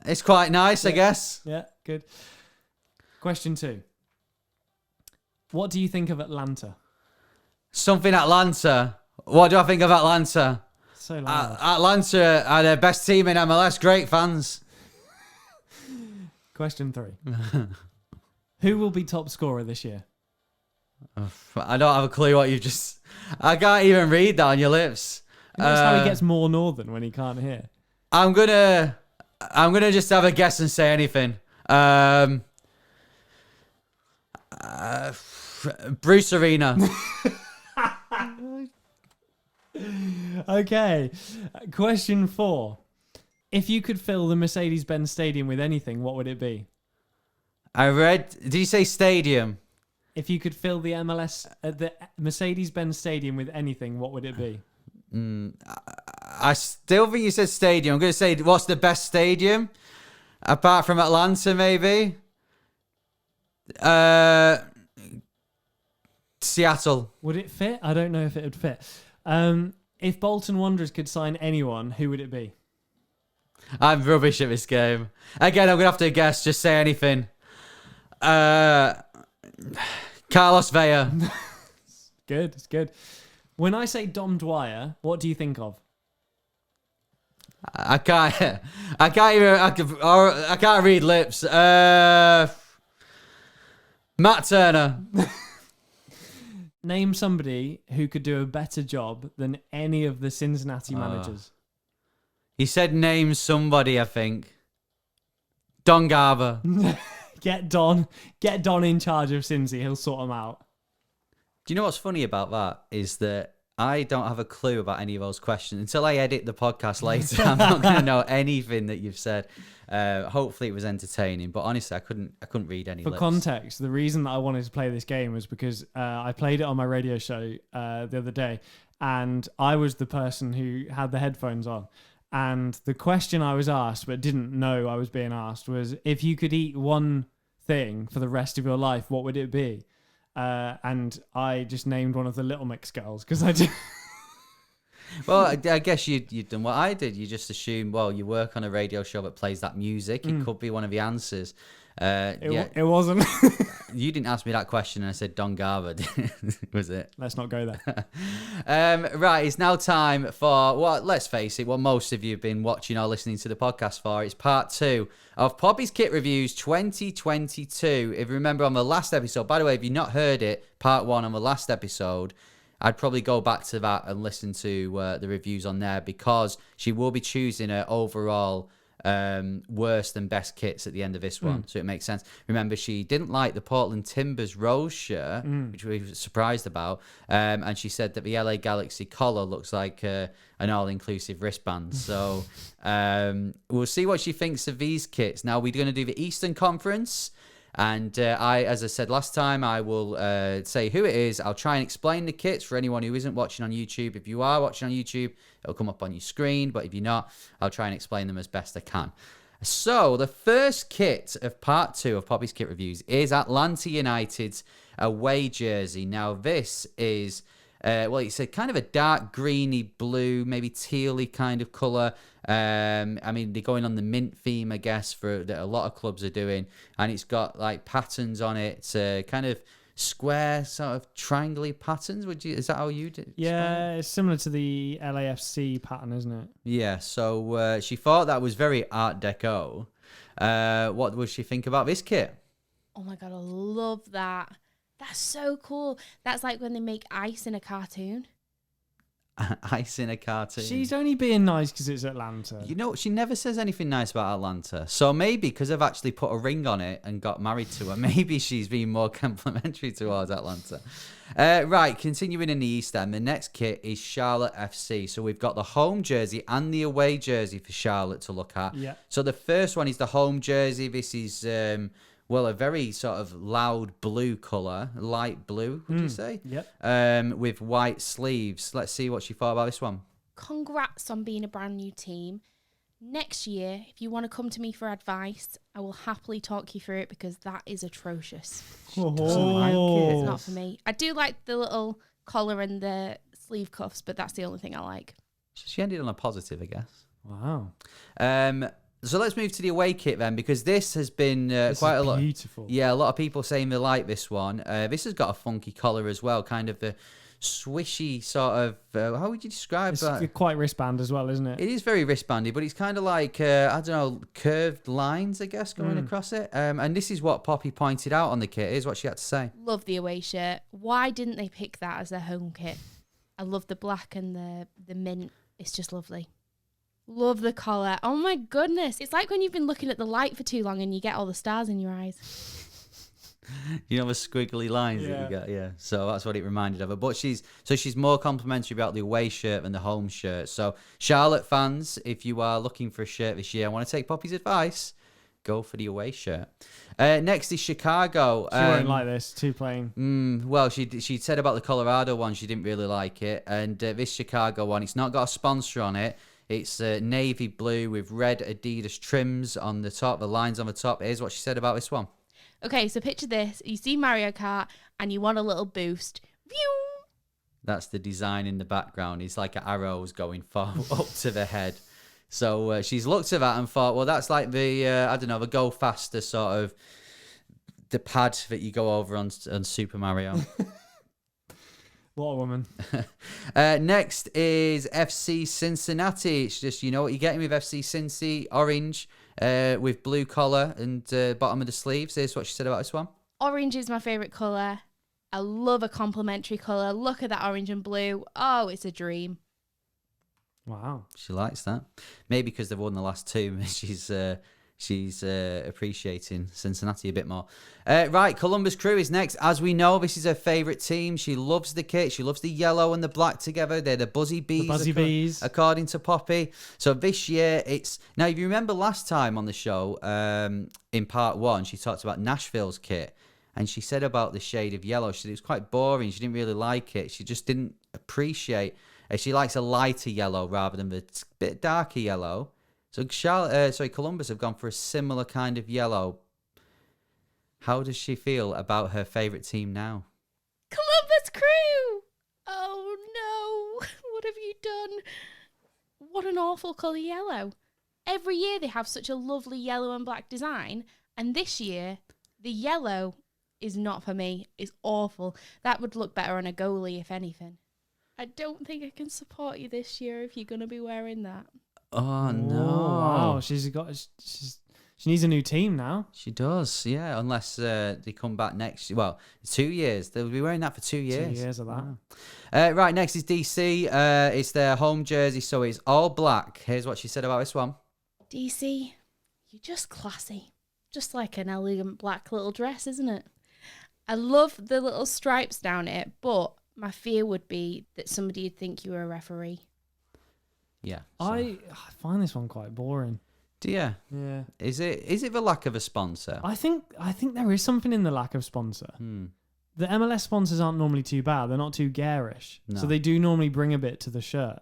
It's quite nice, I guess. Yeah, good. Question 2. What do you think of Atlanta? Something Atlanta. What do I think of Atlanta? So loud. Atlanta are the best team in MLS. Great fans. Question 3. Who will be top scorer this year? I don't have a clue what you just... I can't even read that on your lips. That's how he gets more northern when he can't hear. I'm gonna just have a guess and say anything. Bruce Arena. Okay. Question 4. If you could fill the Mercedes-Benz Stadium with anything, what would it be? Did you say stadium? If you could fill the the Mercedes-Benz Stadium with anything, what would it be? I still think you said stadium. I'm going to say, what's the best stadium? Apart from Atlanta, maybe? Seattle. Would it fit? I don't know if it would fit. If Bolton Wanderers could sign anyone, who would it be? I'm rubbish at this game. Again, I'm going to have to guess. Just say anything. Carlos Vela. Good, it's good. When I say Dom Dwyer, what do you think of? I can't read lips. Matt Turner. Name somebody who could do a better job than any of the Cincinnati managers. He said name somebody, I think. Don Garber. Get Don in charge of Cincy. He'll sort them out. Do you know what's funny about that is that I don't have a clue about any of those questions until I edit the podcast later. I'm not going to know anything that you've said. Hopefully it was entertaining, but honestly, I couldn't read any. For lips. context, the reason that I wanted to play this game was because I played it on my radio show the other day, and I was the person who had the headphones on. And the question I was asked, but didn't know I was being asked, was if you could eat one thing for the rest of your life, what would it be? And I just named one of the Little Mix girls because I did. Well, I guess you'd done what I did. You just assume, well, you work on a radio show that plays that music. It could be one of the answers. It wasn't. You didn't ask me that question, and I said Don Garber. Was it? Let's not go there. Right, it's now time for let's face it, what most of you have been watching or listening to the podcast for. It's part 2 of Poppy's Kit Reviews 2022. If you remember on the last episode, by the way, if you've not heard it, part 1 on the last episode, I'd probably go back to that and listen to the reviews on there, because she will be choosing her overall worst and best kits at the end of this one, so it makes sense. Remember, she didn't like the Portland Timbers Rose shirt, which we were surprised about, and she said that the LA Galaxy collar looks like an all-inclusive wristband. So we'll see what she thinks of these kits. Now, we're going to do the Eastern Conference, and as I said last time, I will say who it is. I'll try and explain the kits for anyone who isn't watching on YouTube. If you are watching on YouTube, it'll come up on your screen, but if you're not, I'll try and explain them as best I can. So the first kit of part 2 of Poppy's Kit Reviews is Atlanta United's away jersey. Now, this is it's a kind of a dark greeny blue, maybe tealy kind of colour. I mean, they're going on the mint theme, I guess, that a lot of clubs are doing, and it's got like patterns on it. It's kind of square, sort of triangle patterns. Is that how you do? Yeah, it's similar to the LAFC pattern, isn't it? Yeah. So she thought that was very Art Deco. What would she think about this kit? Oh my god, I love that. That's so cool. That's like when they make ice in a cartoon. Ice in a cartoon. She's only being nice because it's Atlanta. You know, she never says anything nice about Atlanta. So maybe because I've actually put a ring on it and got married to her, maybe she's being more complimentary towards Atlanta. Right, continuing in the East End, the next kit is Charlotte FC. So we've got the home jersey and the away jersey for Charlotte to look at. Yeah. So the first one is the home jersey. This is a very sort of loud blue colour, light blue, would you say? Yep. With white sleeves. Let's see what she thought about this one. Congrats on being a brand new team. Next year, if you want to come to me for advice, I will happily talk you through it, because that is atrocious. It's not for me. I do like the little collar and the sleeve cuffs, but that's the only thing I like. She ended on a positive, I guess. Wow. So let's move to the away kit then, because this has been quite a lot. Beautiful. Yeah, a lot of people saying they like this one. This has got a funky collar as well, kind of the swishy sort of. How would you describe that? It's quite wristband as well, isn't it? It is very wristbandy, but it's kind of like I don't know, curved lines, I guess, going across it. And this is what Poppy pointed out on the kit. Here's what she had to say. Love the away shirt. Why didn't they pick that as their home kit? I love the black and the mint. It's just lovely. Love the collar. Oh my goodness. It's like when you've been looking at the light for too long and you get all the stars in your eyes. You know the squiggly lines that you get, yeah. So that's what it reminded of her. But she's more complimentary about the away shirt than the home shirt. So Charlotte fans, if you are looking for a shirt this year, I want to take Poppy's advice. Go for the away shirt. Next is Chicago. She won't like this. Too plain. Well, she said about the Colorado one she didn't really like it, and this Chicago one, it's not got a sponsor on it. It's navy blue with red Adidas trims on the top, the lines on the top. Here's what she said about this one. Okay, so picture this. You see Mario Kart and you want a little boost. Phew! That's the design in the background. It's like arrows going far up to the head. So she's looked at that and thought, well, that's like the, I don't know, the go faster sort of, the pad that you go over on Super Mario. What a woman. Next is FC Cincinnati. It's just, you know what you're getting with FC Cincy, orange with blue collar and bottom of the sleeves. Here's what she said about this one. Orange is my favourite colour. I love a complementary colour. Look at that orange and blue. Oh, it's a dream. Wow. She likes that. Maybe because they've won the last two, she's appreciating Cincinnati a bit more. Right, Columbus Crew is next. As we know, this is her favourite team. She loves the kit. She loves the yellow and the black together. They're the Buzzy Bees. The Buzzy Bees. According to Poppy. So this year, it's... Now, if you remember last time on the show, in part one, she talked about Nashville's kit. And she said about the shade of yellow, she said it was quite boring. She didn't really like it. She just didn't appreciate... She likes a lighter yellow rather than the bit darker yellow. So Columbus have gone for a similar kind of yellow. How does she feel about her favourite team now? Columbus Crew! Oh no, what have you done? What an awful colour yellow. Every year they have such a lovely yellow and black design, and this year the yellow is not for me. It's awful. That would look better on a goalie, if anything. I don't think I can support you this year if you're going to be wearing that. Oh, no. Wow, she needs a new team now. She does, yeah, unless they come back next... Well, 2 years. They'll be wearing that for 2 years. 2 years of that. Wow. Right, next is DC. It's their home jersey, so it's all black. Here's what she said about this one. DC, you're just classy. Just like an elegant black little dress, isn't it? I love the little stripes down it, but my fear would be that somebody would think you were a referee. Yeah. So. I find this one quite boring. Do you? Yeah. Is it the lack of a sponsor? I think there is something in the lack of sponsor. The MLS sponsors aren't normally too bad. They're not too garish. No. So they do normally bring a bit to the shirt.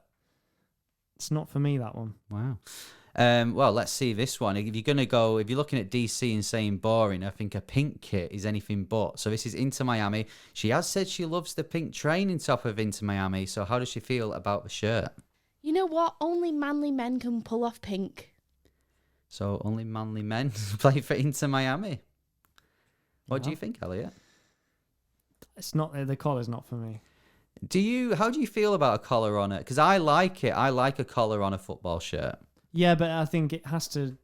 It's not for me, that one. Wow. Well, let's see this one. If you're looking at DC and saying boring, I think a pink kit is anything but. So this is Inter Miami. She has said she loves the pink training top of Inter Miami. So how does she feel about the shirt? You know what? Only manly men can pull off pink. So only manly men play for Inter Miami. What do you think, Elliot? It's not, the collar's not for me. How do you feel about a collar on it? Because I like it. I like a collar on a football shirt. Yeah, but I think it has to...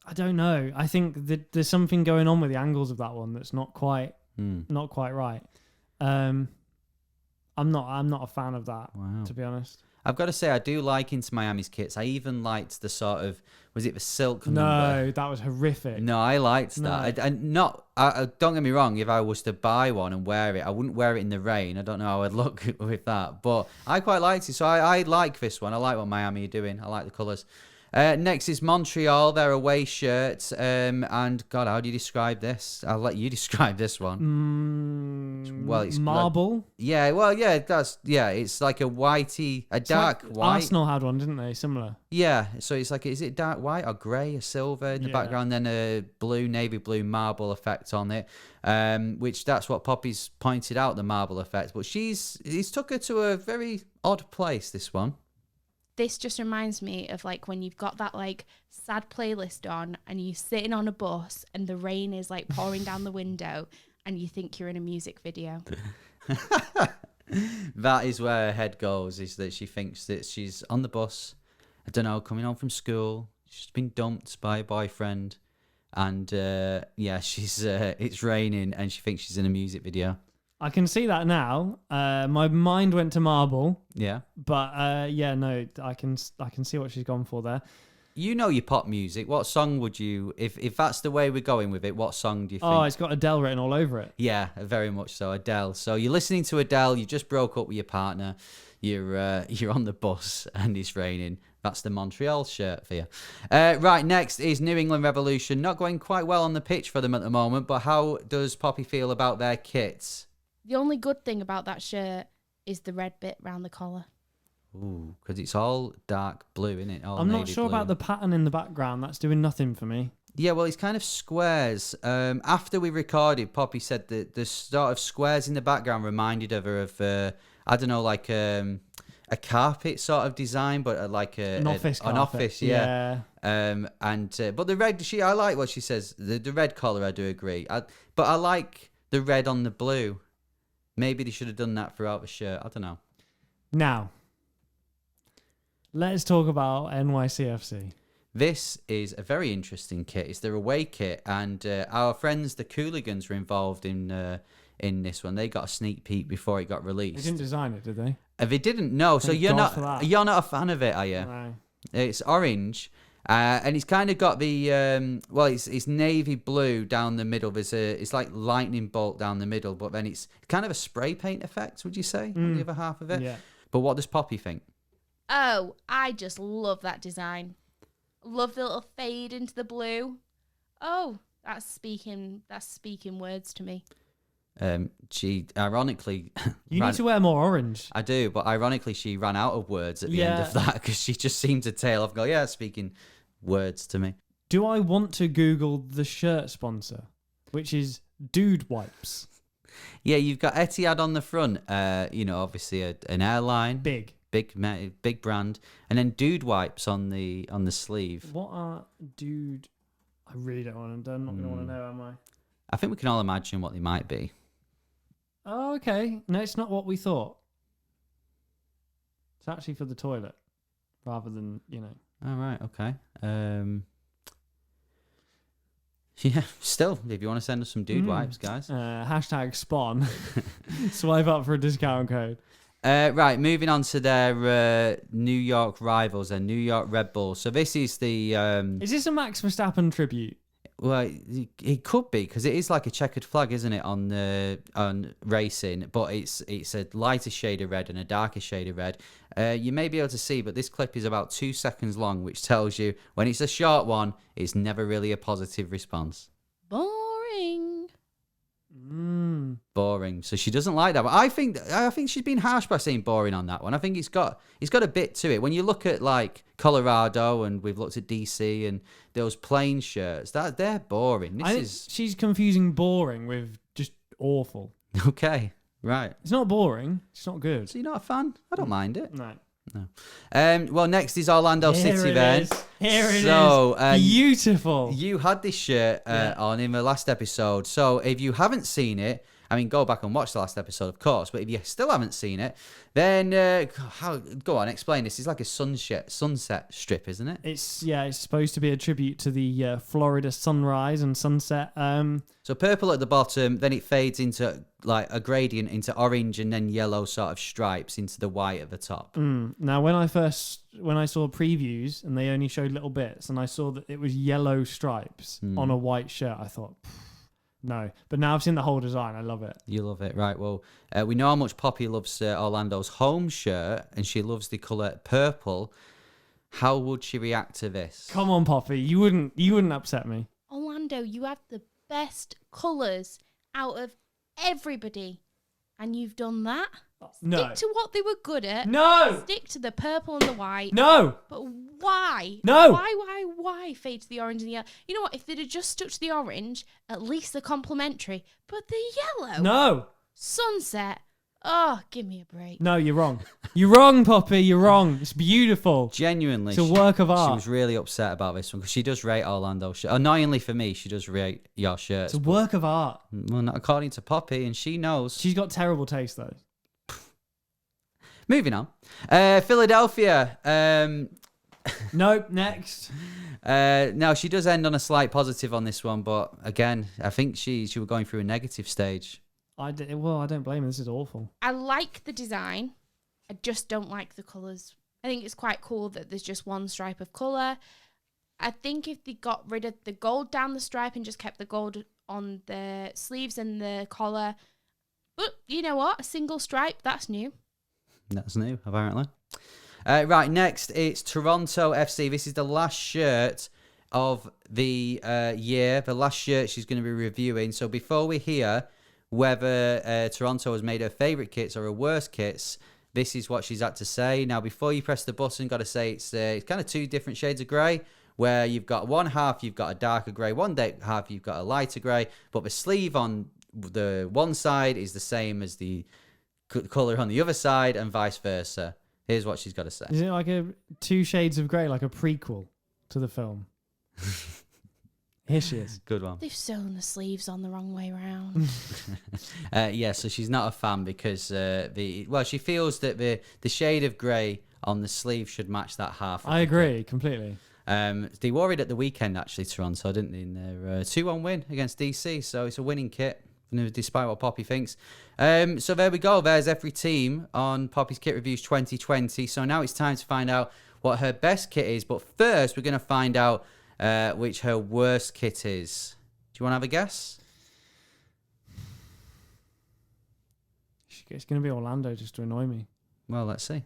I don't know. I think that there's something going on with the angles of that one that's not quite right. I'm not a fan of that, to be honest. I've got to say, I do like Inter Miami's kits. I even liked the sort of... Was it the silk number? No, that was horrific. No, I liked that. Don't get me wrong, if I was to buy one and wear it, I wouldn't wear it in the rain. I don't know how I'd look with that. But I quite liked it. So I like this one. I like what Miami are doing. I like the colours. Next is Montreal, their away shirt. And God, how do you describe this? I'll let you describe this one. Well, it's marble. It's like a dark white. Arsenal had one, didn't they? Similar. Yeah, so it's like, is it dark white or grey or silver in the background? Then a navy blue marble effect on it, which that's what Poppy's pointed out, the marble effect. But he's took her to a very odd place, this one. This just reminds me of like when you've got that like sad playlist on and you're sitting on a bus and the rain is like pouring down the window and you think you're in a music video. That is where her head goes, is that she thinks that she's on the bus, I don't know, coming home from school. She's been dumped by a boyfriend and it's raining and she thinks she's in a music video. I can see that now. My mind went to marble, Yeah. but yeah, no, I can see what she's gone for there. You know your pop music. What song would you, if that's the way we're going with it, what song do you think? Oh, it's got Adele written all over it. Yeah, very much so. Adele. So you're listening to Adele. You just broke up with your partner. You're on the bus and it's raining. That's the Montreal shirt for you. Right, next is New England Revolution. Not going quite well on the pitch for them at the moment, but how does Poppy feel about their kits? The only good thing about that shirt is the red bit round the collar. Ooh, because it's all dark blue, isn't it? All I'm not navy sure blue. about the pattern in the background. That's doing nothing for me. Yeah, well, it's kind of squares. After we recorded, Poppy said that the sort of squares in the background reminded her of, I don't know, like a carpet sort of design, but like An office carpet. An office, yeah. But the red, I like what she says. The red collar, I do agree. But I like the red on the blue. Maybe they should have done that throughout the shirt. I don't know. Now, let's talk about NYCFC. This is a very interesting kit. It's their away kit, and our friends, the Cooligans, were involved in this one. They got a sneak peek before it got released. They didn't design it, did they? They didn't know. So Thank you're God for not that. you're not a fan of it, are you? No. It's orange, and it's kind of got the it's navy blue down the middle. It's like lightning bolt down the middle, but then it's kind of a spray paint effect. Would you say on the other half of it? Yeah. But what does Poppy think? Oh, I just love that design. Love the little fade into the blue. Oh, that's speaking words to me. She ironically You need to wear more orange. I do, but ironically she ran out of words at the end of that because she just seemed to tail off and go, yeah, speaking words to me. Do I want to Google the shirt sponsor, which is Dude Wipes? Yeah, you've got Etihad on the front, obviously an airline. Big brand, and then Dude Wipes on the sleeve. What are Dude? I really don't want to. I'm not going to want to know, am I? I think we can all imagine what they might be. Oh, okay. No, it's not what we thought. It's actually for the toilet, rather than All right, okay. Yeah, still, if you want to send us some Dude Wipes, guys. Hashtag spawn. Swipe up for a discount code. Right, moving on to their New York rivals and New York Red Bull. So this is the... Is this a Max Verstappen tribute? Well, it could be, because it is like a checkered flag, isn't it, on racing? But it's a lighter shade of red and a darker shade of red. You may be able to see, but this clip is about 2 seconds long, which tells you when it's a short one, it's never really a positive response. Boring. Boring. So she doesn't like that. But I think she's been harsh by saying boring on that one. I think it's got a bit to it. When you look at like Colorado, and we've looked at DC and those plain shirts, they're boring. She's confusing boring with just awful. Okay, right. It's not boring. It's not good. So you're not a fan? I don't mind it. No. Well, next is Orlando City then. Here it is. Beautiful. You had this shirt on in the last episode. So if you haven't seen it, I mean, go back and watch the last episode, of course. But if you still haven't seen it, then go on, explain this. It's like a sunset strip, isn't it? It's supposed to be a tribute to the Florida sunrise and sunset. So purple at the bottom, then it fades into like a gradient into orange and then yellow sort of stripes into the white at the top. Now, when I saw previews and they only showed little bits, and I saw that it was yellow stripes on a white shirt, I thought, no. But now I've seen the whole design. I love it. You love it, right? Well, we know how much Poppy loves Orlando's home shirt, and she loves the colour purple. How would she react to this? Come on, Poppy. You wouldn't upset me. Orlando, you have the best colours out of everybody, and you've done that. No. Stick to what they were good at. No. Stick to the purple and the white. No. But why? No. Why fade to the orange and the yellow? You know what? If they'd have just stuck to the orange, at least they're complementary. But the yellow. No. Sunset. Oh, give me a break. No, you're wrong. You're wrong, Poppy. You're wrong. It's beautiful. Genuinely. It's a work of art. She was really upset about this one because she does rate Orlando. Annoyingly for me, she does rate your shirts. It's a work of art. Well, not according to Poppy, and she knows. She's got terrible taste, though. Moving on. Philadelphia. Nope, next. No, she does end on a slight positive on this one, but again, I think she was going through a negative stage. I don't blame him. This is awful. I like the design. I just don't like the colours. I think it's quite cool that there's just one stripe of colour. I think if they got rid of the gold down the stripe and just kept the gold on the sleeves and the collar. But you know what? A single stripe, that's new. That's new, apparently. Right, next it's Toronto FC. This is the last shirt of the year, the last shirt she's going to be reviewing. So before we hear whether Toronto has made her favourite kits or her worst kits, this is what she's had to say. Now, before you press the button, got to say it's kind of two different shades of grey, where you've got one half, you've got a darker grey, half, you've got a lighter grey, but the sleeve on the one side is the same as the colour on the other side and vice versa. Here's what she's got to say. Is it like a 2 Shades of Grey, like a prequel to the film? Here she is. Good one. They've sewn the sleeves on the wrong way around. Yeah, so she's not a fan because she feels that the shade of grey on the sleeve should match that half. I agree completely. They wore it at the weekend, actually, Toronto, didn't they? In their 2-1 win against DC, so it's a winning kit, despite what Poppy thinks. So there we go. There's every team on Poppy's Kit Reviews 2020. So now it's time to find out what her best kit is. But first, we're going to find out which her worst kit is. Do you want to have a guess? It's going to be Orlando just to annoy me. Well, let's see.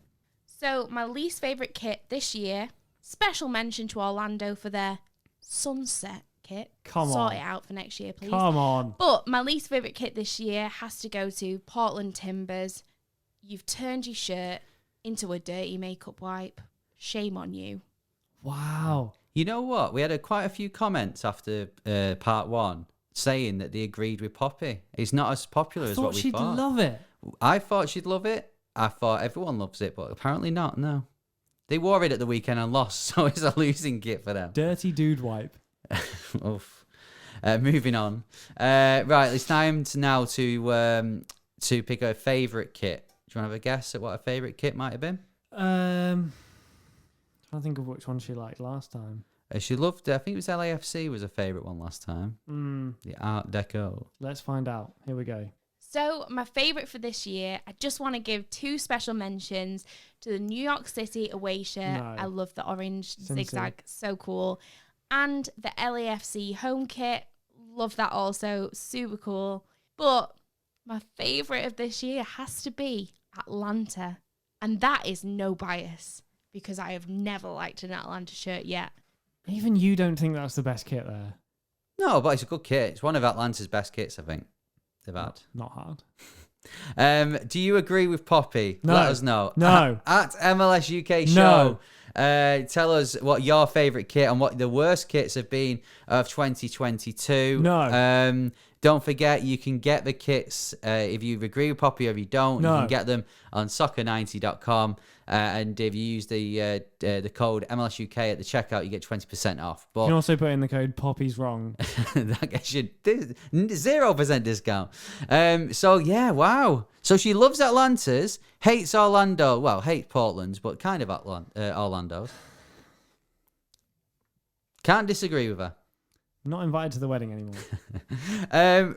So my least favourite kit this year, special mention to Orlando for their sunset kit. Sort it out for next year, please. Come on. But my least favourite kit this year has to go to Portland Timbers. You've turned your shirt into a dirty makeup wipe. Shame on you. Wow. You know what? We had quite a few comments after part 1 saying that they agreed with Poppy. It's not as popular as what we thought. I thought she'd love it. I thought she'd love it. I thought everyone loves it, but apparently not, no. They wore it at the weekend and lost, so it's a losing kit for them. Dirty dude wipe. Oof. Moving on. Right, it's time to pick her favourite kit. Do you want to have a guess at what her favourite kit might have been? Trying to think of which one she liked last time. She loved, I think it was LAFC was her favourite one last time. The Art Deco. Let's find out. Here we go. So my favourite for this year, I just want to give 2 special mentions to the New York City away shirt. No. I love the orange Sincere. zigzag, so cool. And the LAFC home kit, love that also, super cool. But my favourite of this year has to be Atlanta. And that is no bias, because I have never liked an Atlanta shirt yet. Even you don't think that's the best kit there. No, but it's a good kit. It's one of Atlanta's best kits, I think. They've had. Not hard. Do you agree with Poppy? No. Let us know. No. At MLS UK Show. Tell us what your favourite kit and what the worst kits have been of 2022. No. Don't forget, you can get the kits if you agree with Poppy or if you don't. No. You can get them on soccer90.com. And if you use the code MLSUK at the checkout, you get 20% off. But You can also put in the code Poppy's wrong. that gets you 0% discount. So yeah, wow. So she loves Atlanta's, hates Orlando. Well, hates Portland's, but kind of Orlando's. Can't disagree with her. Not invited to the wedding anymore.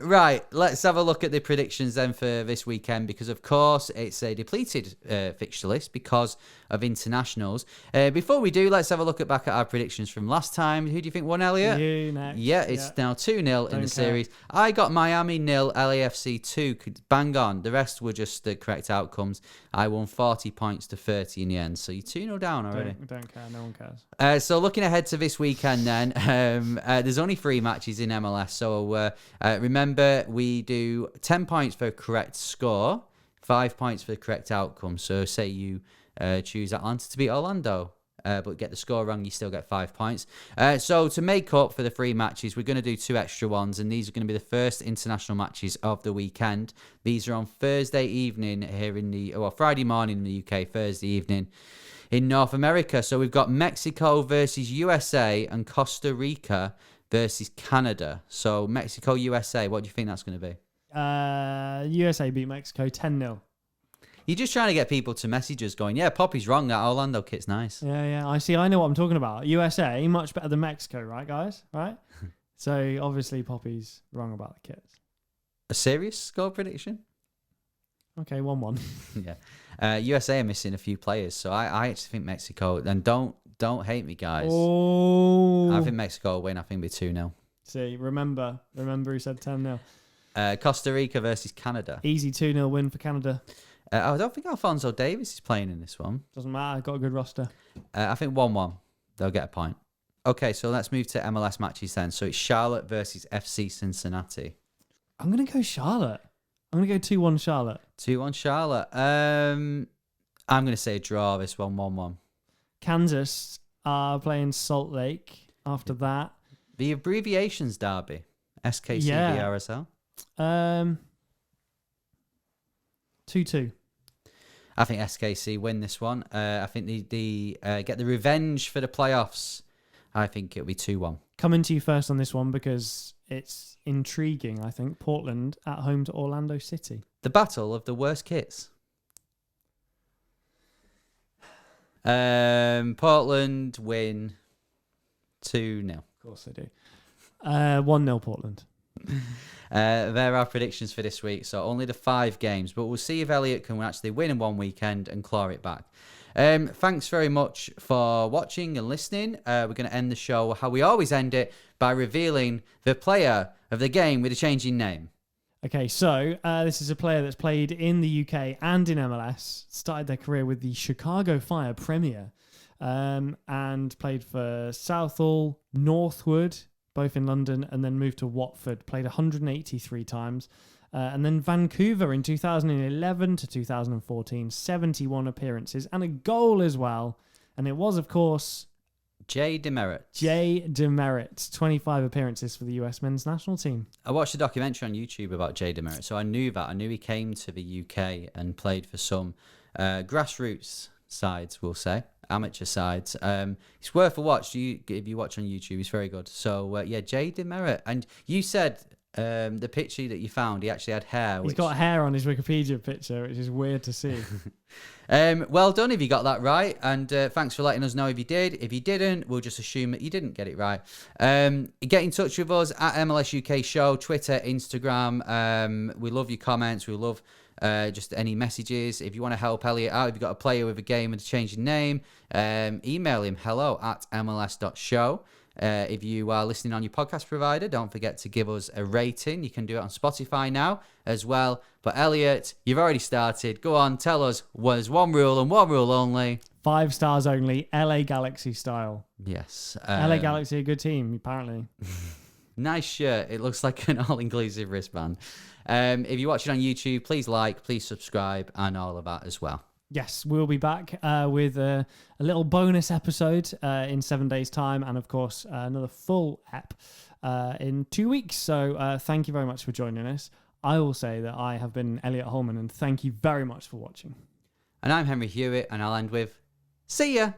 Right, let's have a look at the predictions then for this weekend, because of course it's a depleted fixture list because of internationals. Before we do, let's have a look back at our predictions from last time. Who do you think won, Elliot? You next. Yeah, it's now 2-0 in the care. series. I got Miami 0, LAFC 2. Bang on. The rest were just the correct outcomes. I won 40 points to 30 in the end. So you're 2-0 down already. Don't care. No one cares. So looking ahead to this weekend then, there's only 3 matches in MLS. So remember, we do 10 points for a correct score, 5 points for the correct outcome. So say you choose Atlanta to beat Orlando, but get the score wrong, you still get 5 points. So to make up for the 3 matches, we're going to do 2 extra ones, and these are going to be the first international matches of the weekend. These are on Thursday evening here Friday morning in the UK, Thursday evening in North America. So we've got Mexico versus USA and Costa Rica versus Canada. So Mexico, USA, what do you think that's going to be? USA beat Mexico 10-0. You're just trying to get people to message us going, yeah, Poppy's wrong, that Orlando kit's nice. Yeah. I know what I'm talking about. USA, much better than Mexico, right, guys? Right? So obviously Poppy's wrong about the kits. A serious score prediction? Okay, 1-1. Yeah. USA are missing a few players, so I actually think Mexico. And don't hate me, guys. Oh. I think Mexico will win. I think it'll be 2-0. See, remember who said 10-0. Costa Rica versus Canada. Easy 2-0 win for Canada. I don't think Alfonso Davis is playing in this one. Doesn't matter. Got a good roster. I think 1-1. They'll get a point. Okay, so let's move to MLS matches then. So it's Charlotte versus FC Cincinnati. I'm going to go Charlotte. I'm going to go 2-1 Charlotte. 2-1 Charlotte. I'm going to say a draw, this one, 1-1. Kansas are playing Salt Lake after that. The abbreviations derby. SKCBRSL. 2-2. I think SKC win this one. I think they get the revenge for the playoffs. I think it'll be 2-1. Coming to you first on this one because it's intriguing, I think. Portland at home to Orlando City. The battle of the worst kits. Portland win 2-0. Of course they do. 1-0 Portland. There are predictions for this week, so only the 5 games, but we'll see if Elliot can actually win in one weekend and claw it back. Thanks very much for watching and listening. We're going to end the show how we always end it, by revealing the player of the game with a changing name. Okay, so this is a player that's played in the UK and in MLS, started their career with the Chicago Fire Premier, and played for Southall, Northwood, both in London, and then moved to Watford, played 183 times. And then Vancouver in 2011 to 2014, 71 appearances and a goal as well. And it was, of course, Jay Demerit. 25 appearances for the US men's national team. I watched a documentary on YouTube about Jay Demerit, so I knew that. I knew he came to the UK and played for some grassroots sides, we'll say, amateur sides. It's worth a watch. If you watch on YouTube, he's very good. So, Jay Demerit. And you said the picture that you found, he actually had hair. He's got hair on his Wikipedia picture, which is weird to see. Well done if you got that right, and thanks for letting us know if you did. If you didn't, we'll just assume that you didn't get it right. Get in touch with us at MLS UK Show, Twitter, Instagram. We love your comments. We love just any messages. If you want to help Elliot out, if you've got a player with a game with a changing name, email him hello@mls.show. If you are listening on your podcast provider, don't forget to give us a rating. You can do it on Spotify now as well. But Elliot, you've already started. Go on, tell us, there's one rule and one rule only. 5 stars only, LA Galaxy style. Yes. LA Galaxy, a good team, apparently. Nice shirt. It looks like an all-inclusive wristband. If you're watching on YouTube, please like, please subscribe, and all of that as well. Yes, we'll be back with a little bonus episode in 7 days' time, and of course, another full ep in 2 weeks. So thank you very much for joining us. I will say that I have been Elliot Holman, and thank you very much for watching. And I'm Henry Hewitt, and I'll end with, see ya!